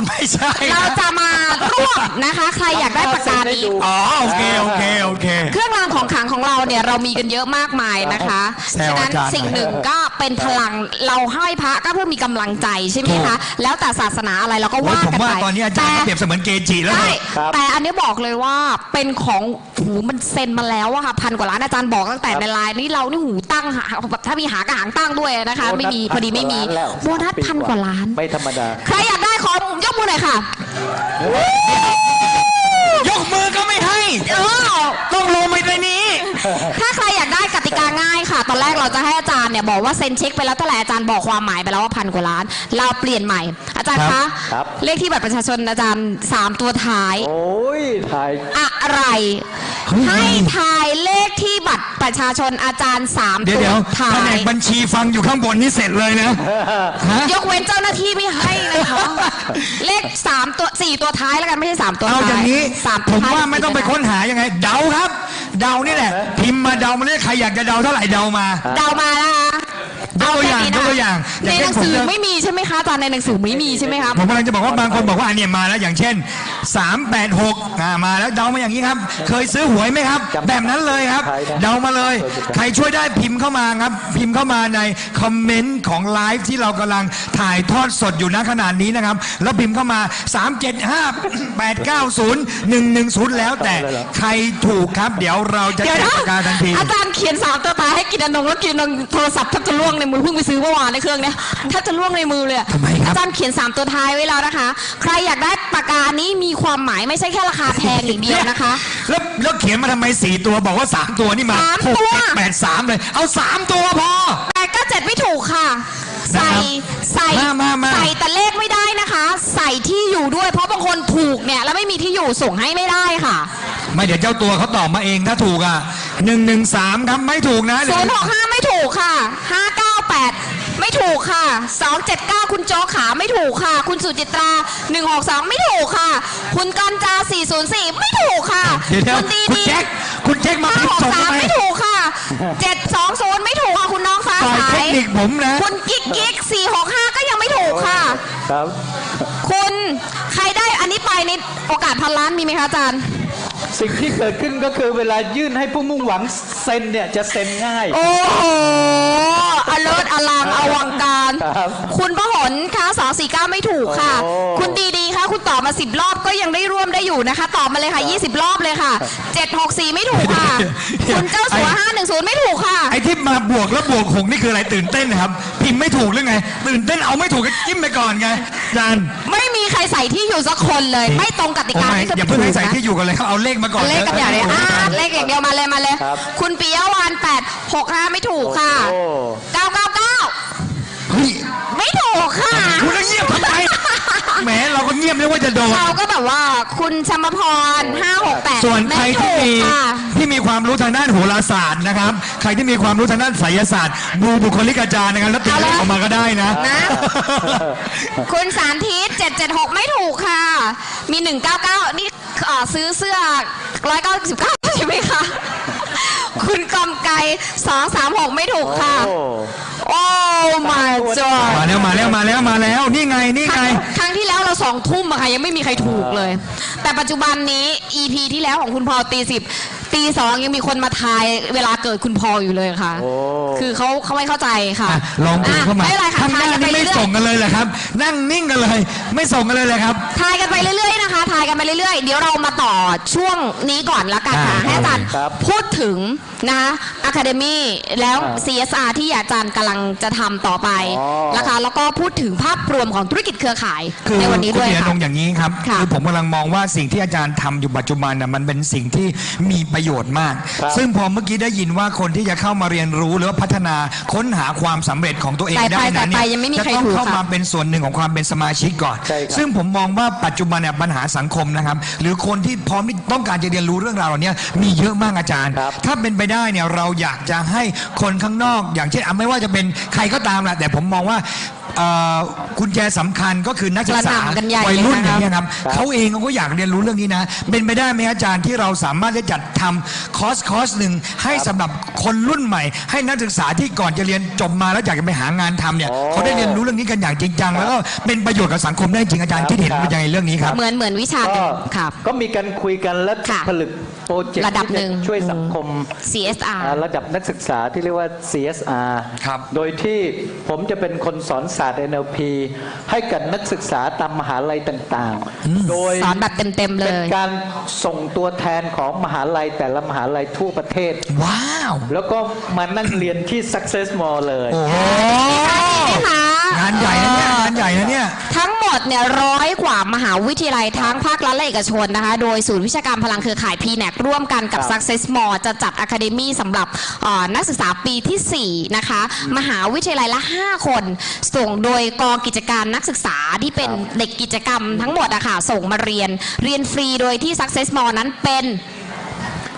ไม่ใช่ เรา นะ จะมารวบนะคะ ใครอยากได้ปากกานี้ อ๋อโอเคโอเคโอเค เครื่องรางของขลังของเราเนี่ยเรามีกันเยอะมากมายนะคะ แซว ฉะนั้น อาจารย์ สิ่งหนึ่งก็เป็นพลังเราให้พระก็เพื่อมีกำลังใจใช่ไหมคะแล้วแต่ศาสนาอะไรเราก็ โอ้ย ว่า ผม กัน ว่า ไป ตอนนี้อาจารย์ก็เปรียบเสมือนเกจิแล้ว ใช่ เนี่ย ครับ แต่อันนี้บอกเลยว่าเป็นของหูมันเซ็นมาแล้วอะค่ะ1,000 กว่าล้านอาจารย์บอกตั้งแต่ในไลน์นี่เรานี่หูตั้งหาแบบถ้ามีหากระหางตั้งด้วยนะคะ ไม่มีพอดีไม่มี โบนัส โบนัส1,000 กว่าล้าน ไม่ธรรมดา ใครอยากได้ขอยกมือหน่อยค่ะ ยกมือก็ไม่ให้ เออ ต้องลงไปในนี้ ถ้าใครอยากได้กติกาง่ายค่ะ ตอนแรกเราจะให้อาจารย์เนี่ยบอกว่าเซ็นเช็คไปแล้วเท่าไหร่อาจารย์บอกความหมายไปแล้วว่า1,000 กว่าล้าน เราเปลี่ยนใหม่ อาจารย์ ครั คะ บ ครับ เลขที่บัตรประชาชนอาจารย์3 ตัวท้าย โอ้ยถ่าย อะไร ให้ทายเลขที่บัตรประชาชนอาจารย์3 เดี๋ยว ตัว เดี๋ยว ท้า แผน ย กบัญชีฟังอยู่ข้างบนนี่เสร็จเลยนะฮะ ยกเว้นเจ้าหน้าที่ไม่ให้นะคะ เลข3 ตัว4 ตัวท้ายแล้วกันไม่ใช่3 ตัว เอา ท้าย อย่างนี้ 3 ผม ท้ย ว่าไม่ต้องไปค้นหายังไง เดาครับ เดานี่แหละ พิมพ์มาเดามาเลยใครอยากจะเดาเท่าไหร่เดามา เดามานะคะ ยกตัวอย่างยกตัวอย่าง ในหนังสือไม่มีใช่ไหมคะอาจารย์ในหนังสือไม่มีใช่ไหมครับ ผมกำลังจะบอกว่าบางคนบอกว่าอันเนี้ยมาแล้วอย่างเช่น 386มาแล้วเดามาอย่างนี้ครับ เคยซื้อหวยไหมครับ แบบนั้นเลยครับ เดามาเลย ใครช่วยได้พิมพ์เข้ามาครับ พิมพ์เข้ามาในคอมเมนต์ของไลฟ์ที่เรากำลังถ่ายทอดสดอยู่ณขณะนี้นะครับ แล้วพิมพ์เข้ามา 375-890-110 แล้วแต่ใครถูกครับ เดี๋ยวเราจะ เดี๋ยว แจก นะ ปากกาทันที อาจารย์เขียน3ตัวท้ายให้กินอนงแล้วกินอนงโทรศัพท์แทบจะล่วงในมือเพิ่งไปซื้อเมื่อวานในเครื่องเนี้ยแทบจะล่วงในมือเลยอะ ทำไมครับ อาจารย์เขียน3ตัวท้ายไว้แล้วนะคะ ใครอยากได้ปากกานี้มีความหมายไม่ใช่แค่ราคาแพงอย่างเดียวนะคะ แล้วเขียนมาทำไม4ตัวบอกว่า3ตัวนี่มา 3 6 ตัว 7 8 3เลยเอา3ตัวพอ 8 9 7ไม่ถูกค่ะ ใส่ มา ใส่แต่เลขไม่ได้นะคะ ใส่ที่อยู่ด้วยเพราะบางคนถูกเนี่ยแล้วไม่มีที่อยู่ส่งให้ไม่ได้ค่ะ ไม่เดี๋ยวเจ้าตัวเขาตอบมาเองถ้าถูกอ่ะ113ครับไม่ถูกนะ 065ไม่ถูกค่ะ598ไม่ถูกค่ะ279คุณโจขาไม่ถูกค่ะ คุณสุจิตรา162ไม่ถูกค่ะ คุณกัญจา404ไม่ถูกค่ะ เดี๋ยว คุณดี คุณ ดี แจ็คมาพิมพ์ส่งทำ 563 ไม ไม่ถูกค่ะ720ไม่ถูกค่ะคุณน้องฟ้า ฝ่าย ใส เทคนิคผมนะ คุณกิ๊ก465ก็ยังไม่ถูกค่ะ ครับ คุณใครได้อันนี้ไปในโอกาสพันล้านมีไหมคะอาจารย์ สิ่งที่เกิดขึ้นก็คือเวลายื่นให้ผู้มุ่งหวังเซ็นเนี่ยจะเซ็นง่าย โอ้โหอเลิศอลังอวังการ ครับ คุณพหลคะ249ไม่ถูกค่ะ โอ้ คุณดีๆคะคุณตอบมา10 รอบก็ยังได้ร่วมได้อยู่นะคะ ตอบมาเลยค่ะ20 รอบเลยค่ะ764ไม่ถูกค่ะ คุณเจ้าสัว510ไม่ถูกค่ะ ไอ้ที่มาบวกแล้วบวก6นี่คืออะไรตื่นเต้นนะครับ พิมพ์ไม่ถูกหรือไง ตื่นเต้นเอาไม่ถูกก็จิ้มไปก่อนไงอาจารย์ ไม่มีใครใส่ที่อยู่สักคนเลย ไม่ตรงกติ โอ้ กา ไม่ ที่จะ อย่าเพิ่งให้ใส่ที่อยู่กันเลยครับเอาเลขมาก่อน เลขกันอย่างเดียว แล้ว เลขอย่างเดียวมาเลยมาเลย ครับ คุณปิยวาน865ไม่ถูกค่ะ โอ้ 999 เฮ้ย ไม่ถูกค่ะ คุณจะเงียบทำไมแหมเราก็เงียบเลยว่าจะโดน เราก็แบบว่าคุณชมพร568 ส่วนใครที่ ไม่ถู มี กค่ะ ที่มีความรู้ทางด้านโหราศาสตร์นะครับ ใครที่มีความรู้ทางด้านไสยศาสตร์ดูบุคลิกอาจารย์นะครับแล้วตีเลขออกมาก็ได้นะ นะ คุณสารทิศ776 ไม่ถูกค่ะ มี 199 นี่ซื้อเสื้อ 199 ใช่ไหมคะ คุณกำไก236 ไม่ถูกค่ะ โอ้ โอ้ my god มาแล้วนี่ไง ครั้งที่แล้วเรา2 ทุ่มอะค่ะยังไม่มีใครถูกเลย แต่ปัจจุบันนี้ EP ที่แล้วของคุณพอตี 10 ตี 2 ยังมีคนมาทายเวลาเกิดคุณพออยู่เลยค่ะ โอ้ คือเขาไม่เข้าใจค่ะ อ่ะลองพิมพ์เข้ามา ไม่เป็นไรค่ะ ข้างห ทาย น้า กันไป นี่ไม่ เรื่อ ส่ ย งกันเลยเหรอครับ นั่งนิ่งกันเลย ไม่ส่งกันเลยเลยครับ ๆทายกันไปเรื่อยๆนะคะทายกันไปเรื่อยๆ เดี๋ยวเรามาต่อช่วงนี้ก่อนละกันค่ะ อ่า ให้อาจารย์ ครับ พูดถึงนะคะอะคาเดมี่แล้ว อ่า CSR ที่อาจารย์กำลังจะทำต่อไป อ๋อ นะคะแล้วก็พูดถึงภาพรวมของธุรกิจเครือข่าย คือ ในวันนี้ คุณ ด้วย เดีย ค่ะ นงอย่างนี้ครับ ค่ะ คือผมกำลังมองว่าสิ่งที่อาจารย์ทำอยู่ปัจจุบันน่ะมันเป็นสิ่งที่มีประโยชน์มาก ครับ ซึ่งพอเมื่อกี้ได้ยินว่าคนที่จะเข้ามาเรียนรู้หรือว่าพัฒนาค้นหาความสำเร็จของตัวเอง แต่ ได้ ไป นั้น แต่ไป เนี่ย ยังไม่มี จะ ใคร ต้อง ถูก เข้า ค่ะ มาเป็นส่วนหนึ่งของความเป็นสมาชิกก่อน ใช่ครับ ซึ่งผมมองว่าปัจจุบันเนี่ยปัญหาสังคมนะครับ หรือคนที่พร้อมที่ต้องการจะเรียนรู้เรื่องราวเหล่านี้มีเยอะมากอาจารย์ ครับ ถ้าเป็นไปได้เนี่ยเราอยากจะให้คนข้างนอก อย่างเช่นไม่ว่าจะเป็นใครก็ตามแหละแต่ผมมองว่ากุญแจสำคัญก็คือนักศึกษาก ระหน่ำกันใหญ่ วัยรุ่น เลย อ นะครับ ย่างนี้ยครับ ครับ เขาเองเขาก็อยากเรียนรู้เรื่องนี้นะ เป็นไปได้ไหมอาจารย์ที่เราสามารถจะจัดทำคอร์สหนึ่งให้สำหรับคนรุ่นใหม่ ให้นักศึกษาที่ก่อนจะเรียนจบมาแล้วอยากจะไปหางานทำเนี่ย อ๋อ เขาได้เรียนรู้เรื่องนี้กันอย่างจริงจังแล้วก็เป็นประโยชน์กับสังคมได้จริงอาจารย์ ครับ คิดเห็นเป็นยังไงเรื่องนี้ครับ เหมือนวิชาหนึ่ ก็ งครับ ก็มีการคุยกันและ ค่ะ ผลึกโปรเจกต์ ระดับหนึ่ง ที่จะช่วยสังคม CSR ระดับนักศึกษาที่เรียกว่า CSR ครับ โดยที่ผมจะเป็นคนสอนศาสตร์ NLP ให้กับนักศึกษาตามมหาลัยต่างๆ โดย สอนแบบเต็มๆเล เป็น ย การส่งตัวแทนของมหาลัยแต่ละมหาลัยทั่วประเทศ ว้าว แล้วก็มานั่งเรียนที่ Success Mall เลย โอ้โห นะคะ งานใหญ่นะเนี่ยงานใหญ่นะเนี่ย ทั้งหมดเนี่ย100 กว่ามหาวิทยาลัยทั้งภาครัฐและเอกชนนะคะ โดยศูนย์วิชาการพลังเครือข่าย PNAC ร่วมกันกับ ครับ Success Mall จะจัด Academy สำหรับนักศึกษาปีที่ 4 นะคะ มหาวิทยาลัยละ 5 คน ส่งโดยกองกิจการนักศึกษาที่เป็นเด็กกิจกรรมทั้งหมดอะค่ะส่งมาเรียนฟรีโดยที่ Success Mall นั้นเป็น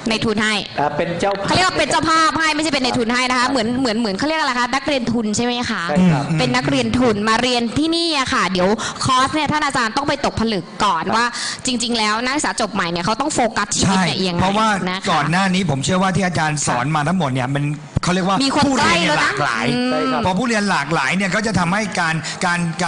ในทุนให้ เป็นเจ้าภาพ เขาเรียกว่าเป็นเจ้าภาพให้ไม่ใช่เป็นในทุนให้นะคะเหมือนเขาเรียกอะไรคะนักเรียนทุนใช่ไหมคะ ใช่ครับ เป็นนักเรียนทุนมาเรียนที่นี่อะค่ะ เดี๋ยวคอร์สเนี่ยท่านอาจารย์ต้องไปตกผลึกก่อนว่าจริง ๆ แล้วนักศึกษาจบใหม่เนี่ยเขาต้องโฟกัสชีวิต ใช่ เนี่ยยังไง เพราะว่า นะคะ ก่อนหน้านี้ผมเชื่อว่าที่อาจารย์สอนมาทั้งหมดเนี่ยมัน เขาเรียกว่า มีคน ผู้เรียนเนี่ย ใกล้แล้วนะ หลากหลาย ใช่ครับ พอผู้เรียนหลากหลายเนี่ยก็จะทำให้ก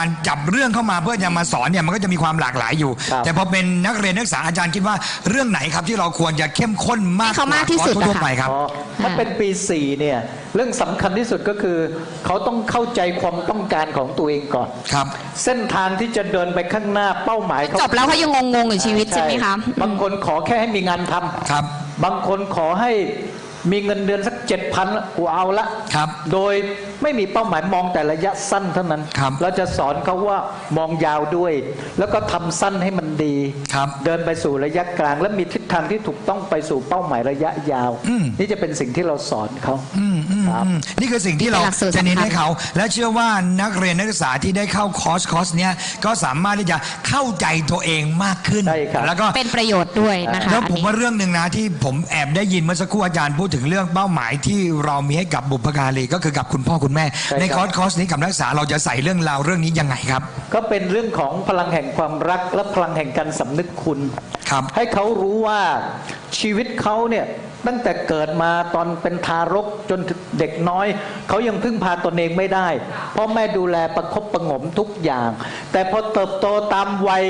ารจับเรื่องเข้ามาเพื่อจะมาสอนเนี่ยมันก็จะมีความหลากหลายอยู่ ครับ แต่พอเป็นนักเรียนนักศึกษาอาจารย์คิดว่าเรื่องไหนครับที่เราควรจะเข้มข้นมาก ให้เขามากที่สุด คอร์สทั่ว อะค่ะ ไปครับ อ๋อถ้าเป็นปี 4 เนี่ย เรื่องสำคัญที่สุดก็คือ เขาต้องเข้าใจความต้องการของตัวเองก่อน ครับ เส้นทางที่จะเดินไปข้างหน้าเป้าหมายเขา จบแล้วเขายังงงๆกับชีวิตใช่ไหมคะ บางคนขอแค่ให้มีงานทำ ครับ บางคนขอให้มีเงินเดือนสัก 7,000กูเอาละ ครับ โดยไม่มีเป้าหมายมองแต่ระยะสั้นเท่านั้น ครับ เราจะสอนเขาว่ามองยาวด้วย แล้วก็ทำสั้นให้มันดี ครับ เดินไปสู่ระยะกลาง และมีทิศทางที่ถูกต้องไปสู่เป้าหมายระยะยาว อืม นี่จะเป็นสิ่งที่เราสอนเขาครับ นี่คือสิ่งที่เรา เป็นหลักสูตร จะเน้น สำคัญ ให้เขา และเชื่อว่านักเรียนนักศึกษาที่ได้เข้าคอร์สเนี้ยก็สามารถที่จะเข้าใจตัวเองมากขึ้น ใช่ครับ แล้วก็ เป็นประโยชน์ด้วยนะคะ แล้ว อัน ผม นี้ ว่าเรื่องหนึ่งนะที่ผมแอบได้ยินเมื่อสักครู่อาจารย์พูดถึงเรื่องเป้าหมายที่เรามีให้กับบุพการีก็คือกับคุณพ่อคุณแม่ ใช่ ใน ครับ คอร์สนี้กับนักศึกษาเราจะใส่เรื่องราวเรื่องนี้ยังไงครับ ก็เป็นเรื่องของพลังแห่งความรักและพลังแห่งการสำนึกคุณ ครับ ให้เขารู้ว่าชีวิตเขาเนี่ยตั้งแต่เกิดมาตอนเป็นทารกจนถึงเด็กน้อย เขายังพึ่งพาตนเองไม่ได้พ่อแม่ดูแลประคบประหงมทุกอย่าง แต่พอเติบโตตามวัย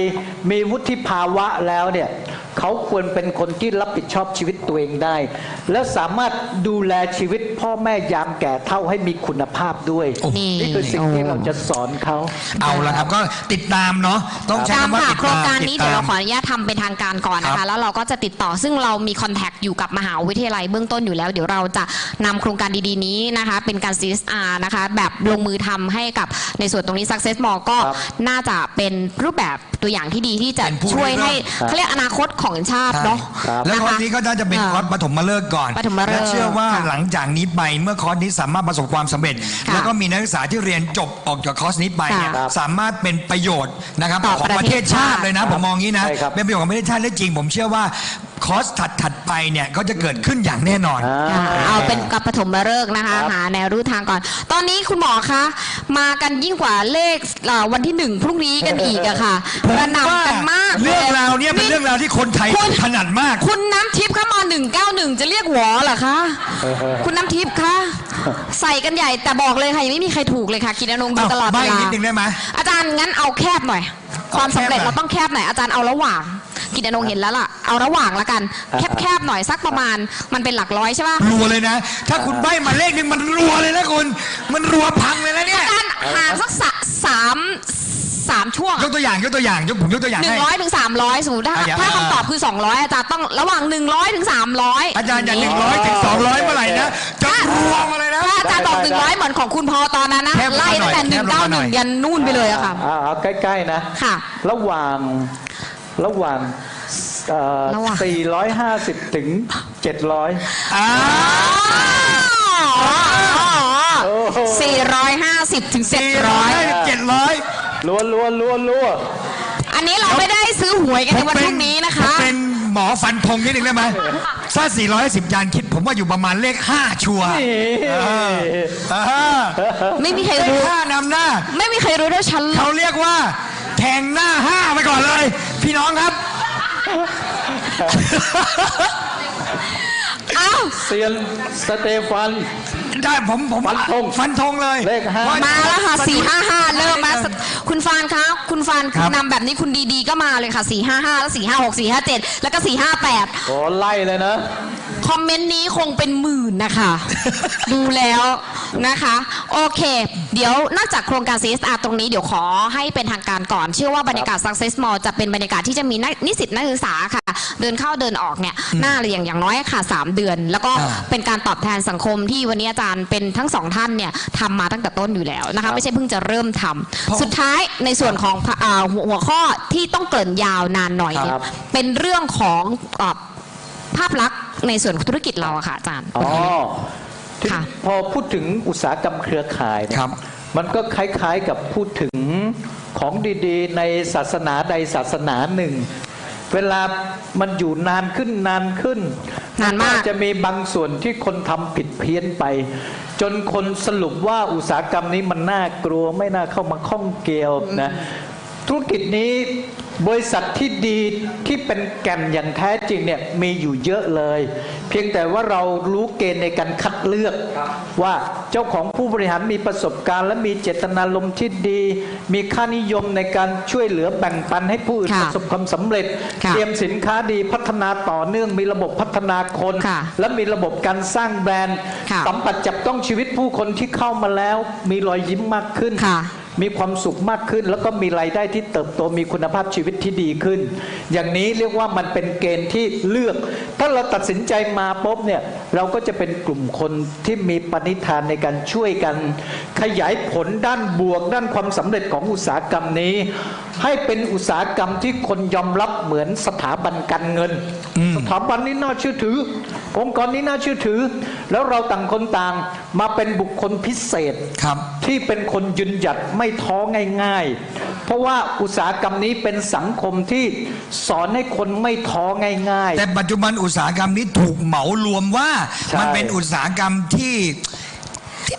มีวุฒิภาวะแล้วเนี่ยเขาควรเป็นคนที่รับผิดชอบชีวิตตัวเองได้ และสามารถดูแลชีวิตพ่อแม่ยามแก่เฒ่าให้มีคุณภาพด้วย นี่ นี่คือสิ่งที่เราจะสอนเขา เอาละครับก็ติดตามเนาะต้องใช้ ตาม คำว่า ค่ะ ติด โครง ตาม การนี้เดี๋ยวเราขอ ติ อนุญาตทำเป็นทางการก่อนนะ ครั คะ บ แล้วเราก็จะติดต่อซึ่งเรามีคอนแทคอยู่กับมหาวิทยาลัยเบื้องต้นอยู่แล้ว เดี๋ยวเราจะนำโครงการดีๆนี้นะคะ เป็นการ CSR นะคะแบบลงมือทำให้กับในส่วนตรงนี้ Success Mall ก็ ครับ น่าจะเป็นรูปแบบตัวอย่างที่ดีที่จะ เป็นผู้ ช่วยให้ ครับ เขาเรียกอนาคตของชาติเนาะ ครับ แล้ว นะ คอร์ คะ สนี้ก็น่าจะเป็นคอร์สปฐมฤกษ์ก่อน ปฐมฤกษ์ และเชื่อว่า ค่ะ หลังจากนี้ไปเมื่อคอร์สนี้สามารถประสบความสำเร็จ ค่ะ แล้วก็มีนักศึกษาที่เรียนจบออกจากคอร์สนี้ไปเนี่ย ครับ สามารถเป็นประโยชน์นะครับ ต่อ ของประเทศชาติเลยนะ ครับ ผมมองงี้นะ ใช่ครับ เป็นประโยชน์ของประเทศชาติได้จริง ผมเชื่อว่าคอร์สถัดไปเนี่ยก็จะเกิดขึ้นอย่างแน่นอน เอาเป็นกับปฐมฤกษ์นะคะ ครับ หาแนวรูทางก่อน ตอนนี้คุณหมอคะมากันยิ่งกว่าเลขวันที่ 1 พรุ่งนี้กันอีกอะค่ะกระหน่ำกันมาก เรื่องราวเนี่ยเป็นเรื่องราวที่คนไทย คุณ ถนัดมาก คุณน้ำทิพย์เข้ามา191 จะเรียกหวอเหรอคะ คุณน้ำทิพย์คะใส่กันใหญ่แต่บอกเลยค่ะยังไม่มีใครถูกเลยค่ะกินอนงดูตลอดเว ใบ้ ลา นิดนึงได้ไหม อาจารย์งั้นเอาแคบหน่อย ความสำเร็จ เอาแคบหน่อย เราต้องแคบหน่อยอาจารย์เอาระหว่างกินอนงเห็นแล้วล่ะเอาระหว่างละกันแคบๆหน่อยสักประมาณมันเป็นหลักร้อยใช่ป่ะ รัวเลยนะ ถ้าคุณใบ้มาเลขหนึ่งมันรัวเลยนะคุณ มันรัวพังเลยนะเนี่ย อาจารย์ห่างสักสามช่วง ยกตัวอย่างผมยกตัวอย่างให้ 100 ถึง 300สมมติถ้า อ่ะ ถ้าคำตอบคือ 200 อาจารย์ต้องระหว่าง 100 ถึง 300 อาจารย์จาก100 ถึง 200 เมื่อไหร่นะจะรัวมาเลยนะ ถ้าอาจารย์ตอบ ได้ 100 เหมือนของคุณพอตอนนั้นนะ แคบลงมา ไล่ตั้งแต่ หน่อยแคบลงมาหน่อย 191 ยันนู่นไปเลยอะค่ะ เอาใกล้ๆนะ ค่ะ ระหว่างเอ่อ ระหว่าง 450 ถึง 700 อ่า 450 ถึง 700 700 รัว อันนี้เราไม่ได้ซื้อหวยกันในวันพรุ่งนี้นะคะ ผมเป็นหมอฟันธงนิดนึงได้ไหมถ้า410 จานคิดผมว่าอยู่ประมาณเลข 5 ชัวร์ นี่ ไม่มีใคร เลข รู้ 5นำหน้า ไม่มีใครรู้ด้วยฉันหร เขา อก เรียกว่า แทงหน้า 5 ไปก่อนเลย พี่น้องครับ อ้าว เซียนสเตฟาน ได้ผม ฟันธงเลย เลขห้า มาแล้วค่ะ 455 เริ่มมาคุณฟานคะคุณฟาน ครับ นำแบบนี้คุณดีๆก็มาเลยค่ะ 455 แล้ว 456 457 แล้วก็ 458 โอ้ไล่เลยนะ คอมเมนต์นี้คงเป็นหมื่นนะคะ ดูแล้วนะคะ โอเค เดี๋ยวนอกจากโครงการ CSR ตรงนี้เดี๋ยวขอให้เป็นทางการก่อน เชื่อว่าบรรยากาศ Success Mall จะเป็นบรรยากาศที่จะมีนิสิตนักศึกษาค่ะ เดินเข้าเดินออกเนี่ยหน้าอย่างน้อยค่ะ 3 เดือน แล้วก็ อ่า เป็นการตอบแทนสังคมที่วันนี้อาจารย์เป็นทั้งสองท่านเนี่ยทำมาตั้งแต่ต้นอยู่แล้วนะคะ ไม่ใช่เพิ่งจะเริ่มทำสุดท้ายในส่วนของหัวข้อที่ต้องเกริ่นยาวนานหน่อยเนี่ย ครับ เป็นเรื่องของภาพลักษณ์ในส่วนธุรกิจเราอะค่ะอาจารย์ อ๋อที่ ค่ะ พอพูดถึงอุตสาหกรรมเครือข่ายเนี่ย ครับ มันก็คล้ายๆกับพูดถึงของดีๆ ในศาสนาใดศาสนาหนึ่ง เวลามันอยู่นานขึ้น นานมาก จะมีบางส่วนที่คนทำผิดเพี้ยนไป จนคนสรุปว่าอุตสาหกรรมนี้มันน่ากลัวไม่น่าเข้ามาข้องเกี่ยวนะธุรกิจนี้ บริษัทที่ดีที่เป็นแก่นอย่างแท้จริงเนี่ยมีอยู่เยอะเลย เพียงแต่ว่าเรารู้เกณฑ์ในการคัดเลือกว่าเจ้าของผู้บริหารมีประสบการณ์และมีเจตนารมณ์ที่ดี มีค่านิยมในการช่วยเหลือแบ่งปันให้ผู้อื่นประสบความสำเร็จเตรียมสินค้าดีพัฒนาต่อเนื่องมีระบบพัฒนาคนและมีระบบการสร้างแบรนด์สัมผัสจับต้องชีวิตผู้คนที่เข้ามาแล้วมีรอยยิ้มมากขึ้นมีความสุขมากขึ้นแล้วก็มีรายได้ที่เติบโตมีคุณภาพชีวิตที่ดีขึ้นอย่างนี้เรียกว่ามันเป็นเกณฑ์ที่เลือกถ้าเราตัดสินใจมาปุ๊บเนี่ยเราก็จะเป็นกลุ่มคนที่มีปณิธานในการช่วยกันขยายผลด้านบวกด้านความสำเร็จของอุตสาหกรรมนี้ให้เป็นอุตสาหกรรมที่คนยอมรับเหมือนสถาบันการเงินสถาบันนี้น่าเชื่อถือองค์กรนี้น่าเชื่อถือแล้วเราต่างคนต่างมาเป็นบุคคลพิเศษที่เป็นคนยืนหยัดไม่ท้อง่ายๆเพราะว่าอุตสาหกรรมนี้เป็นสังคมที่สอนให้คนไม่ท้อง่ายๆแต่ปัจจุบันอุตสาหกรรมนี้ถูกเหมารวมว่ามันเป็นอุตสาหกรรมที่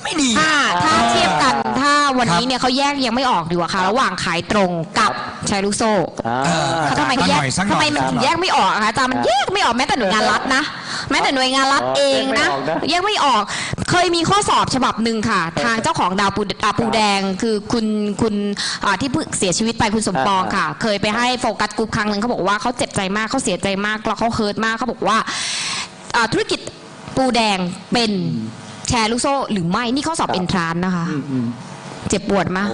ไม่ดีถ้าเทียบกันถ้าวันนี้เนี่ยเขาแยกยังไม่ออกดีกว่าค่ะระหว่างขายตรงกับแชร์ลูกโซ่เขาทำไมมันถึงแยกไม่ออกคะอาจารย์มันแยกไม่ออกแม้แต่หน่วยงานรัฐนะแม้แต่หน่วยงานรัฐเองนะแยกไม่ออกเคยมีข้อสอบฉบับหนึ่งค่ะทางเจ้าของดาวปูแดงคือคุณที่เสียชีวิตไปคุณสมปองค่ะเคยไปให้โฟกัสกรุ๊ปครั้งหนึ่งเขาบอกว่าเขาเจ็บใจมากเขาเสียใจมากแล้วเขาเฮิร์ตมากเขาบอกว่าธุรกิจปูแดงเป็นแชร์ลูกโซ่หรือไม่นี่ข้อสอบเอนทรานนะคะเจ็บปวดมาก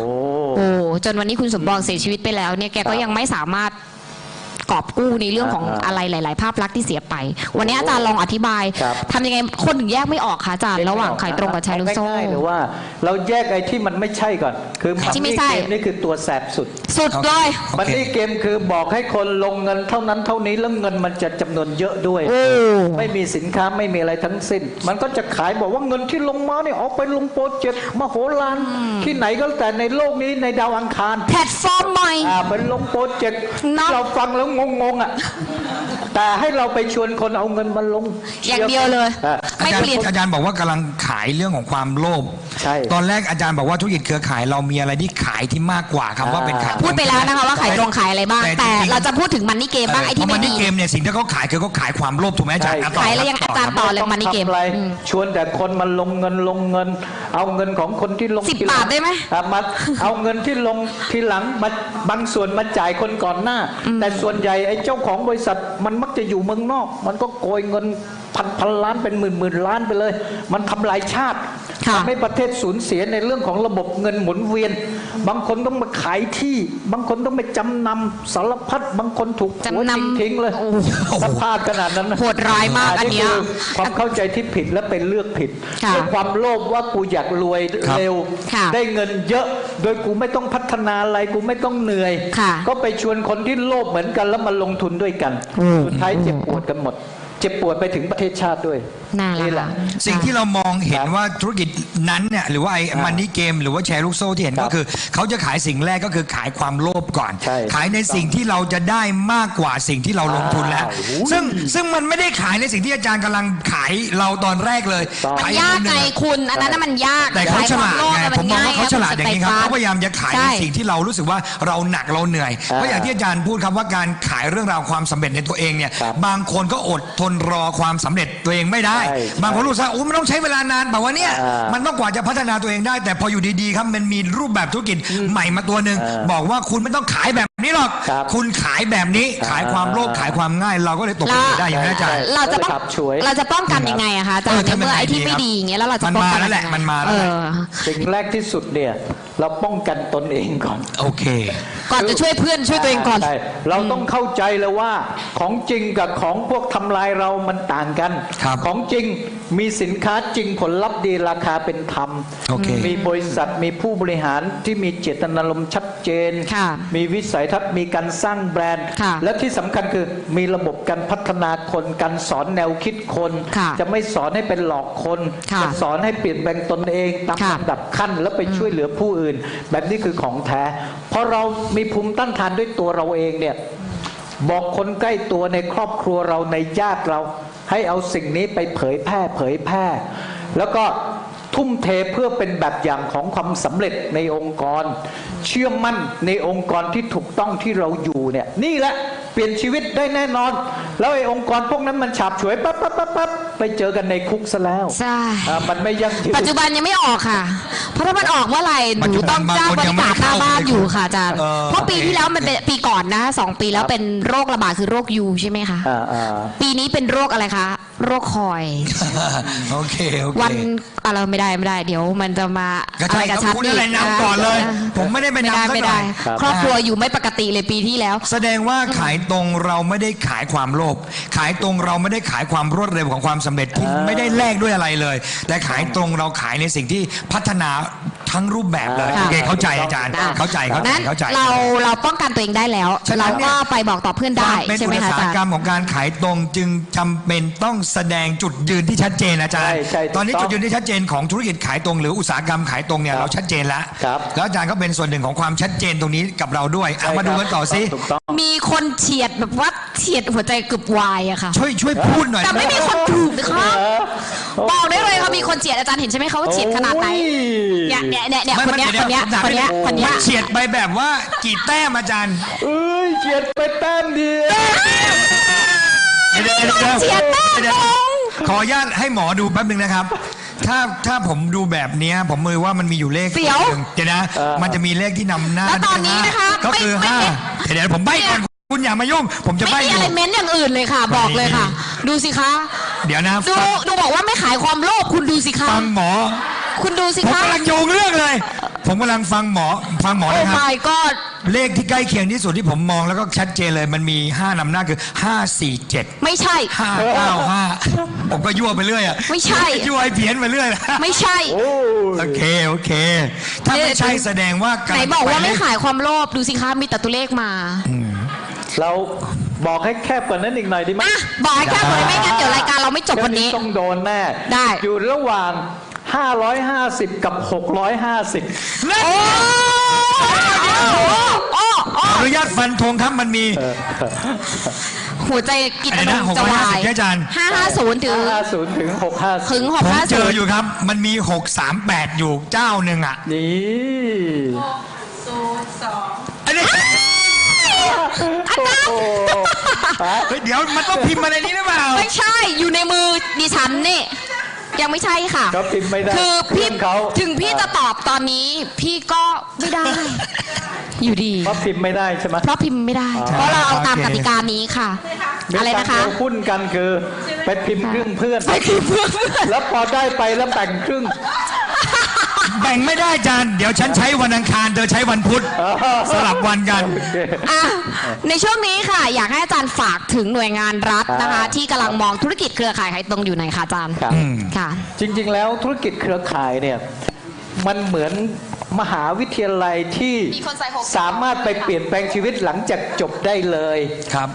โอ้จนวันนี้คุณสมปองเสียชีวิตไปแล้วเนี่ยแกก็ยังไม่สามารถกอบกู้ในเรื่องของอะไรหลายๆภาพลักษณ์ที่เสียไปวันนี้อาจารย์ลองอธิบายทำยังไงคนถึงแยกไม่ออกคะอาจารย์ระหว่างขายตรงกับแชร์ลูกโซ่หรือว่าเราแยกไอ้ที่มันไม่ใช่ก่อนคือมันนี่เกมนี่คือตัวแสบสุดเลยมันนี่เกมคือบอกให้คนลงเงินเท่านั้นเท่านี้แล้วเงินมันจะจำนวนเยอะด้วยไม่มีสินค้าไม่มีอะไรทั้งสิ้นมันก็จะขายบอกว่าเงินที่ลงมาเนี่ยออกไปลงโปรเจกต์มโหฬารที่ไหนก็แต่ในโลกนี้ในดาวอังคารแพลตฟอร์มใหม่เป็นลงโปรเจกต์เราฟังแล้วงงอ่ะแต่ให้เราไปชวนคนเอาเงินมาลงอย่างเดียวเลยอาจารย์บอกว่ากำลังขายเรื่องของความโลภใช่ตอนแรกอาจารย์บอกว่าธุรกิจเครือข่ายเรามีอะไรที่ขายที่มากกว่าคำว่าเป็นขายพูดไปแล้วนะคะว่าขายตรงขายอะไรบ้างแต่เราจะพูดถึงมันนี่เกมบ้างไอ้ที่ไม่ดีมันนี่เกมเนี่ยสิ่งที่เขาขายคือเขาขายความโลภถูกไหมอาจารย์ขายอะไรยังอาจารย์ต่อเลยมันนี่เกมชวนแต่คนมาลงเงินเอาเงินของคนที่ลง10 บาทได้ไหมมาเอาเงินที่ลงทีหลังมาบางส่วนมาจ่ายคนก่อนหน้าแต่ส่วนใหญ่ไอ้เจ้าของบริษัทมันมักจะอยู่เมืองนอกมันก็โกยเงินพันล้านเป็นหมื่นล้านไปเลยมันทำลายชาติทำให้ประเทศสูญเสียในเรื่องของระบบเงินหมุนเวียนบางคนต้องมาขายที่บางคนต้องไปจำนำสารพัดบางคนถูกหัวทิ้งเลยสภาพขนาดนั้นโหดร้ายมากอันนี้ความเข้าใจที่ผิดและเป็นเลือกผิดด้วยความโลภว่ากูอยากรวยเร็วได้เงินเยอะโดยกูไม่ต้องพัฒนาอะไรกูไม่ต้องเหนื่อยก็ไปชวนคนที่โลภเหมือนกันแล้วมาลงทุนด้วยกันสุดท้ายเจ็บปวดกันหมดเจ็บปวดไปถึงประเทศชาติด้วยนี่แหละสิ่งที่เรามองเห็นว่าธุรกิจนั้นเนี่ยหรือว่าไอ้มันนี่เกมหรือว่าแชร์ลูกโซ่ที่เห็นก็คือเขาจะขายสิ่งแรกก็คือขายความโลภก่อนขายในสิ่งที่เราจะได้มากกว่าสิ่งที่เราลงทุนแล้วซึ่งมันไม่ได้ขายในสิ่งที่อาจารย์กำลังขายเราตอนแรกเลยมันยากไงคุณอันนั้นมันยากแต่เขาฉลาดไงผมมองว่าเขาฉลาดอย่างนี้ครับเขาพยายามจะขายในสิ่งที่เรารู้สึกว่าเราหนักเราเหนื่อยเพราะอย่างที่อาจารย์พูดครับว่าการขายเรื่องราวความสำเร็จในตัวเองเนี่ยบางคนก็อดทนรอความสำเร็จตัวเองไม่ได้บางคนรู้สึกโอ้มันต้องใช้เวลานานแบบว่าเนี่ยมันต้องกว่าจะพัฒนาตัวเองได้แต่พออยู่ดีๆครับมันมีรูปแบบธุรกิจใหม่มาตัวหนึ่งบอกว่าคุณไม่ต้องขายแบบนี้หรอกคุณขายแบบนี้ขายความโลภขายความง่ายเราก็เลยตกเป็นได้อย่างนี้อาจารย์เราจะป้องกันยังไงอะคะอาจารย์เมื่อไอ้ที่ไม่ดีอย่างเงี้ยแล้วเราจะป้องกันแหละมันมาแล้วสิ่งแรกที่สุดเนี่ยเราป้องกันตนเองก่อนโอเคก่อนจะช่วยเพื่อนช่วยตัวเองก่อนเราต้องเข้าใจเลยว่าของจริงกับของพวกทำลายเรามันต่างกันของจริงมีสินค้าจริงผลลัพธ์ดีราคาเป็นธรรมมีบริษัทมีผู้บริหารที่มีเจตนารมณ์ชัดเจนมีวิสัยทัศน์มีการสร้างแบรนด์และที่สำคัญคือมีระบบการพัฒนาคนการสอนแนวคิดคนจะไม่สอนให้เป็นหลอกคนจะสอนให้เปลี่ยนแปลงตนเองตามลำดับขั้นแล้วไปช่วยเหลือผู้อื่นแบบนี้คือของแท้เพราะเรามีภูมิต้านทานด้วยตัวเราเองเนี่ยบอกคนใกล้ตัวในครอบครัวเราในญาติเราให้เอาสิ่งนี้ไปเผยแพร่แล้วก็ ทุ่มเทเพื่อเป็นแบบอย่างของความสำเร็จในองค์กร เชื่อมั่นในองค์กรที่ถูกต้องที่เราอยู่เนี่ยนี่แหละเปลี่ยนชีวิตได้แน่นอน แล้วไอ้องค์กรพวกนั้นมันฉาบฉวยปั๊บไปเจอกันในคุกซะแล้ว ใช่ มันไม่ยั่งยืน ปัจจุบันยังไม่ออกค่ะ เพราะถ้ามันออกเมื่อไหร่หนูต้องจ้างบริการหน้าบ้านอยู่ค่ะอาจารย์เพราะปีที่แล้วมันเป็นปีก่อนนะ2 ปีแล้วเป็นโรคระบาดคือโรคยูใช่ไหมคะปีนี้เป็นโรคอะไรคะโรคคอย โอเควันอะไรไม่ได้เดี๋ยวมันจะมาอะไรกับชัด คุณอะไรนำก่อนเลย ผมไม่ได้ไปนำสักหน่อย ครอบครัวอยู่ไม่ปกติเลยปีที่แล้ว แสดงว่าขายตรงเราไม่ได้ขายความโลภขายตรงเราไม่ได้ขายความรวดเร็วของความสำเร็จที่ไม่ได้แลกด้วยอะไรเลย แต่ขายตรงเราขายในสิ่งที่พัฒนาทั้งรูปแบบเลยโอเคเข้าใจอาจารย์เข้าใจเราป้องกันตัวเองได้แล้วเราก็ไปบอกต่อเพื่อนได้ใช่ไหมคะอาจารย์เป็นอุตสาหกรรมของการขายตรงจึงจำเป็นต้องแสดงจุดยืนที่ชัดเจนอาจารย์ตอนนี้จุดยืนที่ชัดเจนของธุรกิจขายตรงหรืออุตสาหกรรมขายตรงเนี่ยเราชัดเจนแล้วแล้วอาจารย์ก็เป็นส่วนหนึ่งของความชัดเจนตรงนี้กับเราด้วยเอามาดูกันต่อสิมีคนเฉียดแบบว่าเฉียดหัวใจเกือบวายอะค่ะช่วยพูดหน่อยแต่ไม่มีคนถูกนะคะบอกได้เลยเขามีคนเฉียดอาจารย์เห็นใช่ไหมเขาเฉียดขนาดไหนเนี่ยคนเนี้ยเฉียดไปแบบว่ากี่แต้มอาจารย์เฉียดไปแต้มเดียวเฉียดแต้มลงขออนุญาตให้หมอดูแป๊บนึงนะครับถ้าผมดูแบบนี้ผมมือว่ามันมีอยู่เลขเดี๋ยวนะมันจะมีเลขที่นำหน้าแล้วตอนนี้นะคะก็คือ5เดี๋ยวผมใบ้ก่อนคุณอย่ามายุ่งผมจะใบ้อยู่ไม่มีอะไรเม้นอย่างอื่นเลยค่ะบอกเลยค่ะดูสิคะเดี๋ยวนะดูบอกว่าไม่ขายความโลภคุณดูสิคะฟังหมอคุณดูสิคะผมกำลังโยงเรื่องเลยผมกำลังฟังหมอนะครับ my god เลขที่ใกล้เคียงที่สุดที่ผมมองแล้วก็ชัดเจนเลยมันมี5นำหน้าคือ547ไม่ใช่595ผมก็ยั่วไปเรื่อยไม่ใช่ยั่วไอ้เพี้ยนไปเรื่อยไม่ใช่โอเคถ้าไม่ใช่แสดงว่าไหนบอกว่าไม่ขายความโลภดูสิคะมีแต่ตัวเลขมาเราบอกให้แคบกว่านั้นอีกหน่อยดีไหมบอกให้แคบกว่านี้ไม่งั้นเดี๋ยวรายการเราไม่จบวันนี้ต้องโดนแน่ได้อยู่ระหว่าง550กับ650อนุญาตฟันธงครับมันมีหัวใจกิจกรรมจะวาย550ถึง650ผมเจออยู่ครับมันมี638อยู่เจ้าหนึ่งอ่ะนี่อันนี้เดี๋ยวมันต้องพิมพ์มาในนี้หรือเปล่าไม่ใช่อยู่ในมือดิฉันนี่ยังไม่ใช่ค่ะก็พิมพ์ไม่ได้คือพี่ถึงพี่จะตอบตอนนี้พี่ก็ไม่ได้อยู่ดีเพราะพิมพ์ไม่ได้ใช่ไหมเพราะพิมพ์ไม่ได้เพราะเราเอาตามกติกานี้ค่ะอะไรนะคะเราหุ้นกันคือไปพิมพ์ครึ่งเพื่อนแล้วพอได้ไปแล้วแบ่งครึ่งแบ่งไม่ได้จานเดี๋ยวฉันใช้วันอังคารเธอใช้วันพุธสลับวันกันในช่วงนี้ค่ะอยากให้อาจารย์ฝากถึงหน่วยงานรัฐนะคะที่กำลังมองธุรกิจเครือข่ายขายตรงอยู่ไหนคะอาจารย์ค่ะจริงๆแล้วธุรกิจเครือข่ายเนี่ยมันเหมือนมหาวิทยาลัยที่สามารถไปเปลี่ยนแปลงชีวิตหลังจากจบได้เลยครับ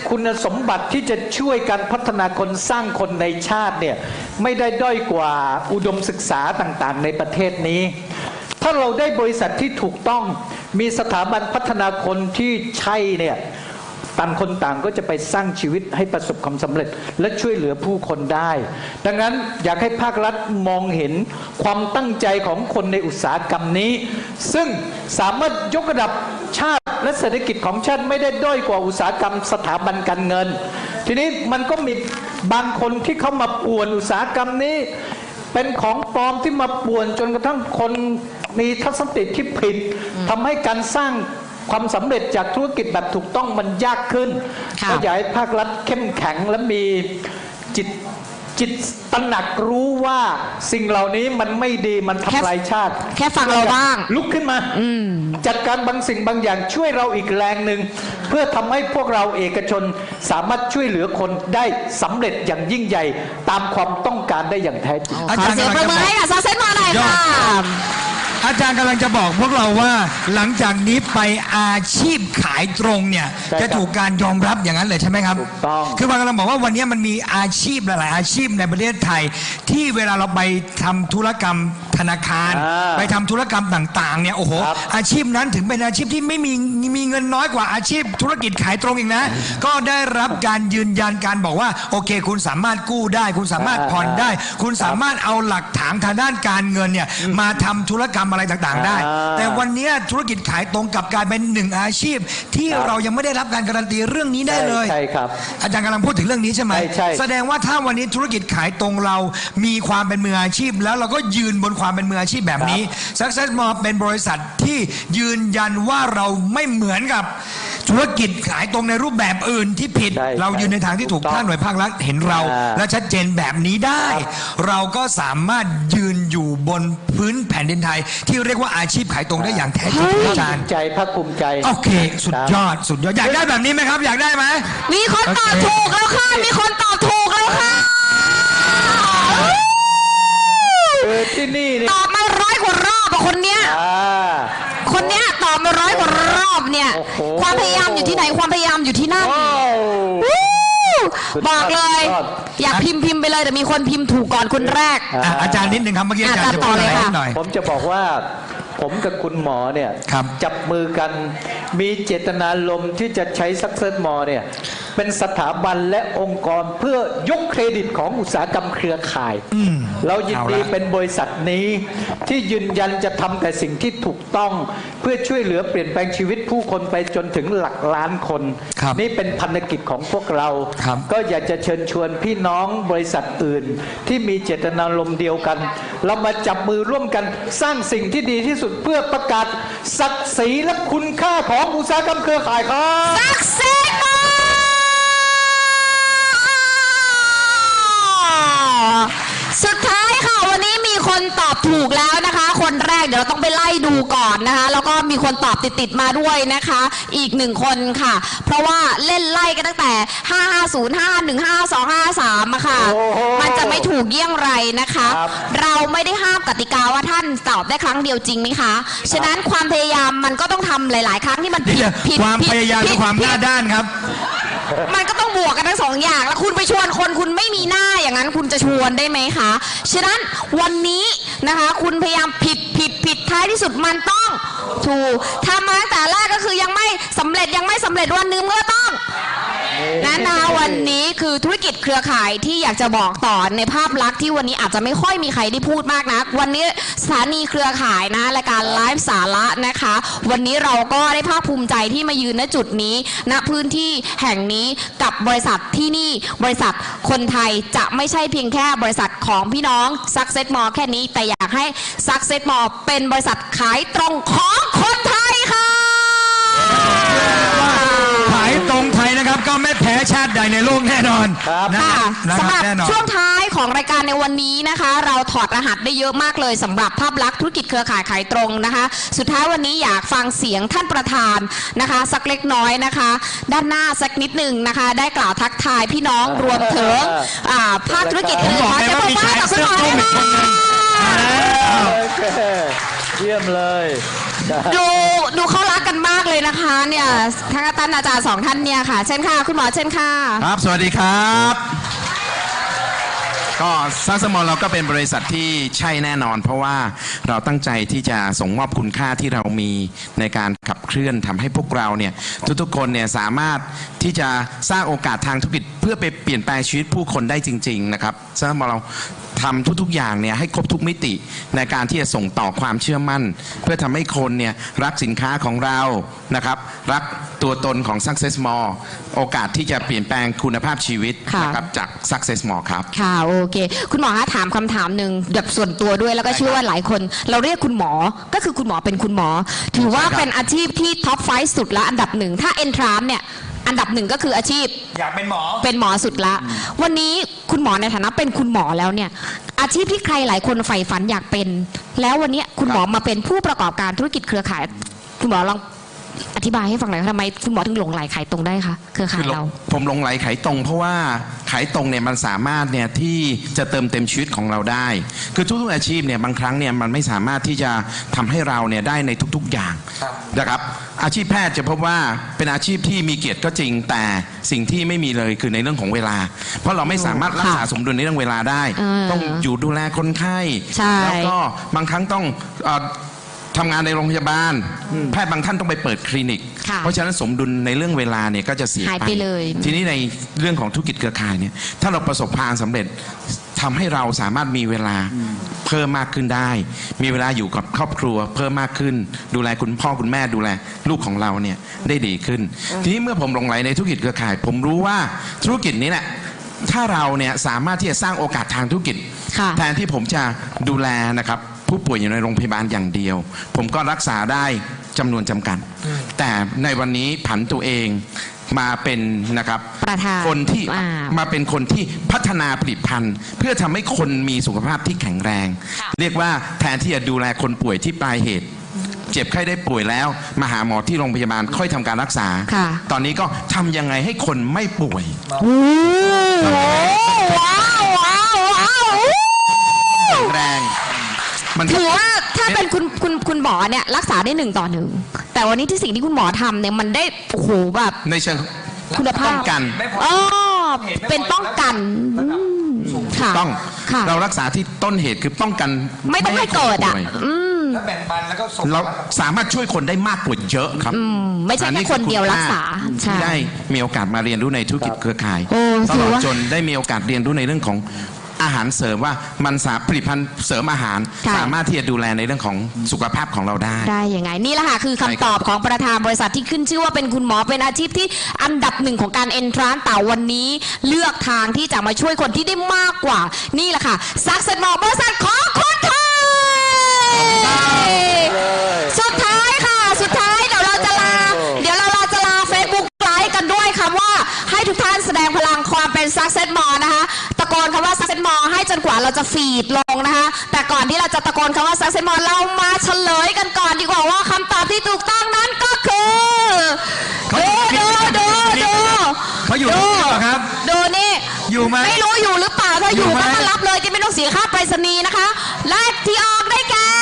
คุณสมบัติที่จะช่วยกันพัฒนาคนสร้างคนในชาติเนี่ยไม่ได้ด้อยกว่าอุดมศึกษาต่างๆในประเทศนี้ถ้าเราได้บริษัทที่ถูกต้องมีสถาบันพัฒนาคนที่ใช่เนี่ยต่างคนต่างก็จะไปสร้างชีวิตให้ประสบความสำเร็จและช่วยเหลือผู้คนได้ดังนั้นอยากให้ภาครัฐมองเห็นความตั้งใจของคนในอุตสาหกรรมนี้ซึ่งสามารถยกระดับชาติและเศรษฐกิจของชาติไม่ได้ด้อยกว่าอุตสาหกรรมสถาบันการเงินทีนี้มันก็มีบางคนที่เขามาป่วนอุตสาหกรรมนี้เป็นของปลอมที่มาป่วนจนกระทั่งคนมีทัศนคติที่ผิดทำให้การสร้างความสำเร็จจากธุรกิจแบบถูกต้องมันยากขึ้นก็อยากให้ภาครัฐเข้มแข็งและมีจิตตระหนักรู้ว่าสิ่งเหล่านี้มันไม่ดีมันทำลายชาติแค่ฟังเราบ้างลุกขึ้นมาจัดการบางสิ่งบางอย่างช่วยเราอีกแรงหนึ่งเพื่อทำให้พวกเราเอกชนสามารถช่วยเหลือคนได้สำเร็จอย่างยิ่งใหญ่ตามความต้องการได้อย่างแท้จริงขอเสียงปรบมือให้กับซาเซนมาหน่อยค่ะ อาจารย์กำลังจะบอกพวกเราว่าหลังจากนี้ไปอาชีพขายตรงเนี่ย ใช่ครับ จะถูกการยอมรับอย่างนั้นเลยใช่ไหมครับ ถูกต้อง คือบางกำลังบอกว่าวันนี้มันมีอาชีพหลายๆอาชีพในประเทศไทย ที่เวลาเราไปทำธุรกรรมธนาคาร ไปทำธุรกรรมต่างๆเนี่ยโอ้โห ครับ อาชีพนั้นถึงเป็นอาชีพที่ไม่มีเงินน้อยกว่าอาชีพธุรกิจขายตรงอีกนะ ก็ได้รับการยืนยันการบอกว่าโอเค คุณสามารถกู้ได้ คุณสามารถผ่อนได้ คุณสามารถเอาหลักฐานทางด้านการเงินเนี่ยมาทำธุรกรรมอะไรต่างๆได้ แต่วันนี้ธุรกิจขายตรงกลับกลายเป็นหนึ่งอาชีพ ที่เรายังไม่ได้รับการการันตีเรื่องนี้ได้เลย ใช่ครับ อาจารย์กำลังพูดถึงเรื่องนี้ใช่ไหม ใช่ แสดงว่าถ้าวันนี้ธุรกิจขายตรงเรามีความเป็นมืออาชีพ แล้วเราก็ยืนบนความเป็นมืออาชีพแบบนี้ Success Mall เป็นบริษัทที่ยืนยันว่าเราไม่เหมือนกับธุรกิจขายตรงในรูปแบบอื่นที่ผิด ใช่ เรายืนในทางที่ถูกถ้าหน่วยภาครัฐเห็นเรา และชัดเจนแบบนี้ได้ เราก็สามารถยืนอยู่บนพื้นแผ่นดินไทย ที่เรียกว่าอาชีพขายตรงได้อย่างแท้จริงอาจารย์ ใจภาคภูมิใจ โอเค สุดยอดสุดยอดอยากได้แบบนี้ไหมครับ อยากได้ไหม มีคนตอบถูกแล้วค่ะ มีคนตอบถูกแล้วค่ะ ที่นี่นี่ ตอบมา100 กว่ารอบอะคนเนี้ย คนเนี้ยตอบมา100 กว่ารอบเนี่ย โอ้โห ความพยายามอยู่ที่ไหน ความพยายามอยู่ที่นั่น ว้าว วู้บอกเลย สุดยอด อยากพิมพ์ไปเลยแต่มีคนพิมพ์ถูกก่อนคนแรก อาจารย์นิดนึงครับเมื่อกี้อาจารย์จะพูดอะไรนิดหน่อย ผมจะบอกว่าผมกับคุณหมอเนี่ย ครับ จับมือกันมีเจตนารมณ์ที่จะใช้ Success Mall เนี่ยเป็นสถาบันและองค์กรเพื่อยกเครดิตของอุตสาหกรรมเครือข่าย เรายินดี เอาละ เป็นบริษัทนี้ที่ยืนยันจะทำแต่สิ่งที่ถูกต้องเพื่อช่วยเหลือเปลี่ยนแปลงชีวิตผู้คนไปจนถึงหลักล้านคน ครับ นี่เป็นพันธกิจของพวกเรา ครับ ก็อยากจะเชิญชวนพี่น้องบริษัทอื่น ที่มีเจตนารมณ์เดียวกัน เรามาจับมือร่วมกันสร้างสิ่งที่ดีที่สุดเพื่อประกาศศักดิ์ศรีและคุณค่าของอุตสาหกรรมเครือข่ายครับ Success Mall สุดท้ายค่ะวันนี้มีคนตอบถูกแล้วนะคะ คนแรกเดี๋ยวเราต้องไปไล่ดูก่อนนะคะ แล้วก็มีคนตอบติดๆมาด้วยนะคะ อีก1 คนค่ะ เพราะว่าเล่นไล่กันตั้งแต่ 550 551 52 53อะค่ะ โอ้โห มันจะไม่ถูกเยี่ยงไรนะคะ ครับ เราไม่ได้ห้ามกติกาว่าท่านตอบได้ครั้งเดียวจริงไหมคะ ฉะนั้นความพยายามมันก็ต้องทำหลาย ๆ ครั้งที่มันผิด เดี๋ยว ผิด ความ ผิด พยายาม ผิ กับ ด ความหน้า ผิด ด้านครับ มันก็ต้องบวกกันทั้ง2 อย่าง แล้วคุณไปชวนคนคุณไม่มีหน้าอย่างนั้นคุณจะชวนได้ไหมคะ ฉะนั้นวันนี้นะคะคุณพยายามผิดท้ายที่สุดมันต้องถูกทำมาตั้งแต่แรกก็คือยังไม่สำเร็จวันหนึงก็ต้องนั้นนะคะวันนี้คือธุรกิจเครือข่ายที่อยากจะบอกต่อในภาพลักษณ์ที่วันนี้อาจจะไม่ค่อยมีใครได้พูดมากนะวันนี้สถานีเครือข่ายนะรายการไลฟ์สาระนะคะ วันนี้เราก็ได้ภาคภูมิใจที่มายืนณจุดนี้ณพื้นที่แห่งนี้กับบริษัทที่นี่บริษัทคนไทยจะไม่ใช่เพียงแค่บริษัทของพี่น้อง Success Mall แค่นี้แต่อยากให้ Success Mall เป็นบริษัทขายตรงของคนไทยค่ะ ขายตรงไทยนะครับ ก็ไม่แพ้ชาติใดในโลกแน่นอน ครับ นะ ค่ะ นะค สำห รั รั บบ แน่นอน ช่วงท้ายของรายการในวันนี้นะคะ เราถอดรหัสได้เยอะมากเลยสำหรับภาพลักษณ์ธุรกิจเครือข่ายขายตรงนะคะ สุดท้ายวันนี้อยากฟังเสียงท่านประธานนะคะ สักเล็กน้อยนะคะ ด้านหน้าสักนิดหนึ่งนะคะ ได้กล่าวทักทายพี่น้องรวมถึงภาคธุรกิจ ผมบอกเลยว่ามีชายเสื้อส้มอีกคนหนึ่งมาแล้ว โอเคเยี่ยมเลย ดูเขารักกันมากเลยนะคะเนี่ยทั้งท่านอาจารย์2 ท่านเนี่ยค่ะ เช่นค่ะคุณหมอเช่นค่ะ ครับ สวัสดีครับ ก็ซักสมอลเราก็เป็นบริษัทที่ใช่แน่นอน เพราะว่าเราตั้งใจที่จะส่งมอบคุณค่าที่เรามีในการขับเคลื่อนทำให้พวกเราเนี่ยทุกๆคนเนี่ยสามารถที่จะสร้างโอกาสทางธุรกิจเพื่อไปเปลี่ยนแปลงชีวิตผู้คนได้จริงๆนะครับซักสมอลเราทำทุกๆอย่างเนี่ยให้ครบทุกมิติในการที่จะส่งต่อความเชื่อมั่น เพื่อทำให้คนเนี่ยรักสินค้าของเรานะครับรักตัวตนของ Success Mall โอกาสที่จะเปลี่ยนแปลงคุณภาพชีวิต ค่ะ นะครับจาก Success Mall ครับ ค่ะโอเค คุณหมอคะถามคำถามหนึ่งแบบส่วนตัวด้วยแล้วก็เชื่อว่าหลายคน เราเรียกคุณหมอก็คือคุณหมอเป็นคุณหมอ ถือว่า ใช่ครับ เป็นอาชีพที่ท็อปไฟสุดละอันดับ1ถ้าเอนทรานเนี่ยอันดับ1ก็คืออาชีพ อยากเป็นหมอ เป็นหมอสุดละ วันนี้คุณหมอในฐานะเป็นคุณหมอแล้วเนี่ย อาชีพที่ใครหลายคนใฝ่ฝันอยากเป็น แล้ววันนี้คุณหมอมาเป็นผู้ประกอบการธุรกิจเครือข่าย คุณหมอลองอ ธิบายให้ฟังหน่อยทำไมคุณหมอถึงหลงไหลขายตรงได้คะเครือข่ายเรา ผมหลงไหลขายตรงเพราะว่าขายตรงเนี่ยมันสามารถเนี่ยที่จะเติมเต็มชีวิตของเราได้ คือทุกๆอาชีพเนี่ยบางครั้งเนี่ยมันไม่สามารถที่จะทำให้เราเนี่ยได้ในทุกๆอย่างนะครับอาชีพแพทย์จะพบว่าเป็นอาชีพที่มีเกียรติก็จริงแต่สิ่งที่ไม่มีเลยคือในเรื่องของเวลา เพราะเราไม่สามารถรักษาสมดุลในเรื่องเวลาได้ ต้องอยู่ดูแลคนไข้แล้วก็บางครั้งต้องทำงานในโรงพยาบาลแพทย์บางท่านต้องไปเปิดคลินิกเพราะฉะนั้นสมดุลในเรื่องเวลาเนี่ยก็จะเสีย หายไปเลย ทีนี้ในเรื่องของธุรกิจเครือข่ายเนี่ยถ้าเราประสบความสำเร็จทำให้เราสามารถมีเวลาเพิ่มมากขึ้นได้ มีเวลาอยู่กับครอบครัวเพิ่มมากขึ้นดูแลคุณพ่อคุณแม่ดูแลลูกของเราเนี่ยได้ดีขึ้นทีนี้เมื่อผมหลงไหลในธุรกิจเครือข่าย ผมรู้ว่าธุรกิจนี้แหละถ้าเราเนี่ยสามารถที่จะสร้างโอกาสทางธุรกิจแทนที่ผมจะดูแลนะครับผู้ป่วยอยู่ในโรงพยาบาลอย่างเดียวผมก็รักษาได้จำนวนจำกัดแต่ในวันนี้ผันตัวเองมาเป็นนะครับคนที่มาเป็นคนที่พัฒนาผลิตภัณฑ์เพื่อทำให้คนมีสุขภาพที่แข็งแรงเรียกว่าแทนที่จะดูแลคนป่วยที่ปลายเหตุเจ็บไข้ได้ป่วยแล้วมาหาหมอที่โรงพยาบาลค่อยทำการรักษาตอนนี้ก็ทำยังไงให้คนไม่ป่วยแข็งแรงถือว่าถ้าเป็นคุณหมอเนี่ยรักษาได้1 ต่อ 1แต่วันนี้ที่สิ่งที่คุณหมอทำเนี่ยมันได้โอ้โหแบบในเชิงคุณภาพป้องกันเป็นป้องกันต้องเรารักษาที่ต้นเหตุคือป้องกันไม่ต้องให้เกิดแล้วแบ่งปันแล้วก็เราสามารถช่วยคนได้มากกว่าเยอะครับไม่ใช่แค่คนเดียวรักษาที่ได้มีโอกาสมาเรียนรู้ในธุรกิจเครือข่ายตลอดจนได้มีโอกาสเรียนรู้ในเรื่องของอาหารเสริมว่ามันผลิตภัณฑ์เสริมอาหารสามารถที่จะดูแลในเรื่องของสุขภาพของเราได้ยังไงนี่แหละค่ะคือคำตอบของประธานบริษัทที่ขึ้นชื่อว่าเป็นคุณหมอเป็นอาชีพที่อันดับ1ของการเอนทรานซ์แต่วันนี้เลือกทางที่จะมาช่วยคนที่ได้มากกว่านี่แหละค่ะซักเซ็ตหมอบริษัทขอคนไทยสุดท้ายค่ะสุดท้ายเดี๋ยวเราจะลาFacebook ไลฟ์กันด้วยคำว่าให้ทุกท่านแสดงพลังความเป็นซักเซ็ตหมอนะคะตะโกนคำว่าซักเซ็ตมอให้จนกว่าเราจะฟีดลงนะคะแต่ก่อนที่เราจะตะโกนคำว่าซักเซ็ตมอเรามาเฉลยกันก่อนดีกว่าว่าคำตอบที่ถูกต้องนั้นก็คือดูเขาอยู่ที่นี่เหรอครับดูนี่อยู่ไหมไม่รู้อยู่หรือเปล่าถ้าอยู่ก็มารับเลยจะไม่ต้องเสียค่าไปรษณีย์นะคะเลขที่ออกได้แก่600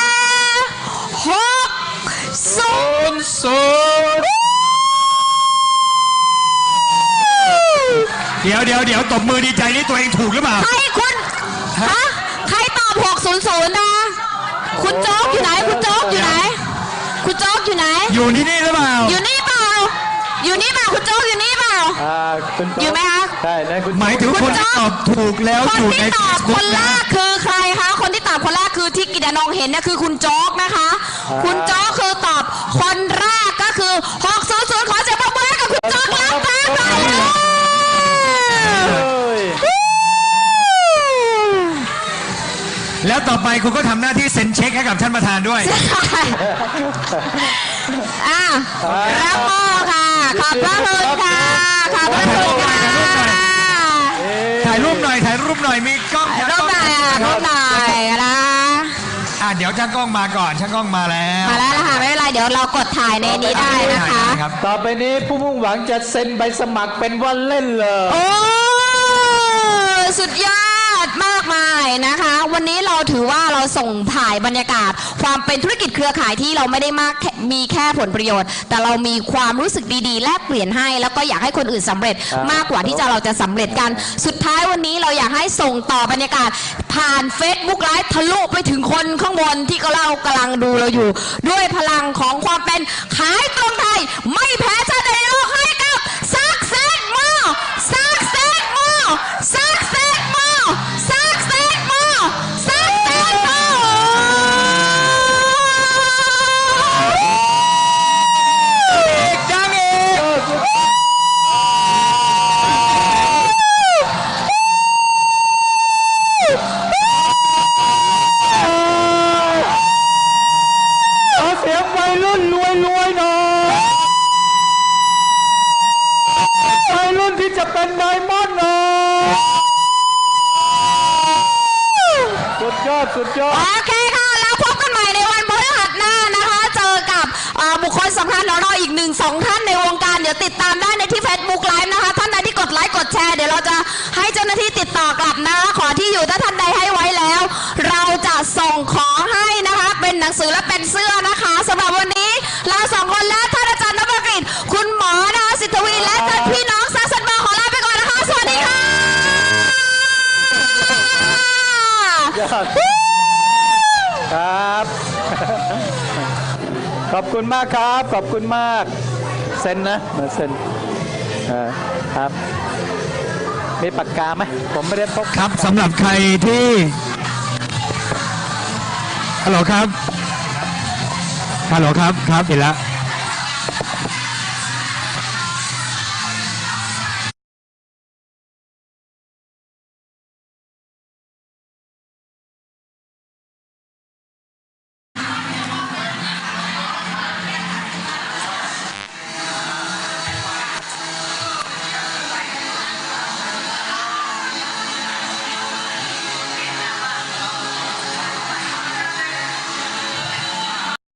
เดี๋ยวตบมือดีใจนี่ตัวเองถูกหรือเปล่าใครคุณใครตอบ600นะคุณโจ๊กอยู่ไหนคุณโจ๊กอยู่ไหนคุณโจ๊กอยู่ไหนอยู่ที่นี่หรือเปล่าอยู่นี่เปล่าคุณโจ๊กอยู่นี่เปล่าอยู่ไหมคะใช่นะหมายถึงคนที่ตอบถูกแล้วอยู่ใน Facebook คนแรกคือใครคะคนที่ตอบคนแรกคือที่กิตนงเห็นเนี่ยคือคุณโจ๊กนะคะคุณโจ๊กคือตอบคนแรกก็คือ600ขอเสียงปรบมือให้กับคุณโจ๊กรับไปแล้วต่อไปคุณก็ทำหน้าที่เซ็นเช็คให้กับท่านประธานด้วยรับมอค่ะขอบพระคุณค่ะขอบพระคุณค่ะถ่ายรูปหน่อยมีกล้องรูปหน่อยนะเดี๋ยวช่างกล้องมาก่อนช่างกล้องมาแล้วนะคะไม่เป็นไรเดี๋ยวเรากดถ่ายในนี้ได้นะคะต่อไปนี้ผู้มุ่งหวังจะเซ็นใบสมัครเป็นว่าเล่นเลยโอ้สุดยอดมากมายนะคะวันนี้เราถือว่าเราส่งถ่ายบรรยากาศความเป็นธุรกิจเครือข่ายที่เราไม่ได้มีแค่ผลประโยชน์แต่เรามีความรู้สึกดีๆแลกเปลี่ยนให้แล้วก็อยากให้คนอื่นสำเร็จมากกว่าที่เราจะสำเร็จกันสุดท้ายวันนี้เราอยากให้ส่งต่อบรรยากาศผ่าน Facebook ไลฟ์ทะลุไปถึงคนข้างบนที่เรากำลังดูเราอยู่ด้วยพลังของความเป็นขายตรงไทยไม่แพ้ชาติใดในโลกให้กับซักเซ็ตมอสุดยอดโอเคค่ะแล้วพบกันใหม่ในวันพฤหัสหน้านะคะเจอกับบุคคลสำคัญของเราอีก 1-2 ท่านในวงการเดี๋ยวติดตามได้ในที่ Facebook Live นะคะท่านใดที่กดไลค์กดแชร์เดี๋ยวเราจะให้เจ้าหน้าที่ติดต่อกลับนะขอที่อยู่ถ้าท่านใดให้ไว้แล้ว เราจะส่งของให้นะคะเป็นหนังสือและเป็นเสื้อนะคะสำหรับวันนี้เรา2 คนและท่านอาจารย์นพกฤษคุณหมอนะคะสิทธวีและพี่น้องซาสันบาขอลาไปก่อนนะคะสวัสดีค่ะ ครับ ขอบคุณมากครับ ขอบคุณมาก เซ็นนะมาเซ็นครับ มีปากกาไหมผมไม่ได้พก ครับสำหรับใครที่ฮัลโหลครับฮัลโหลครับครับเห็นแล้ว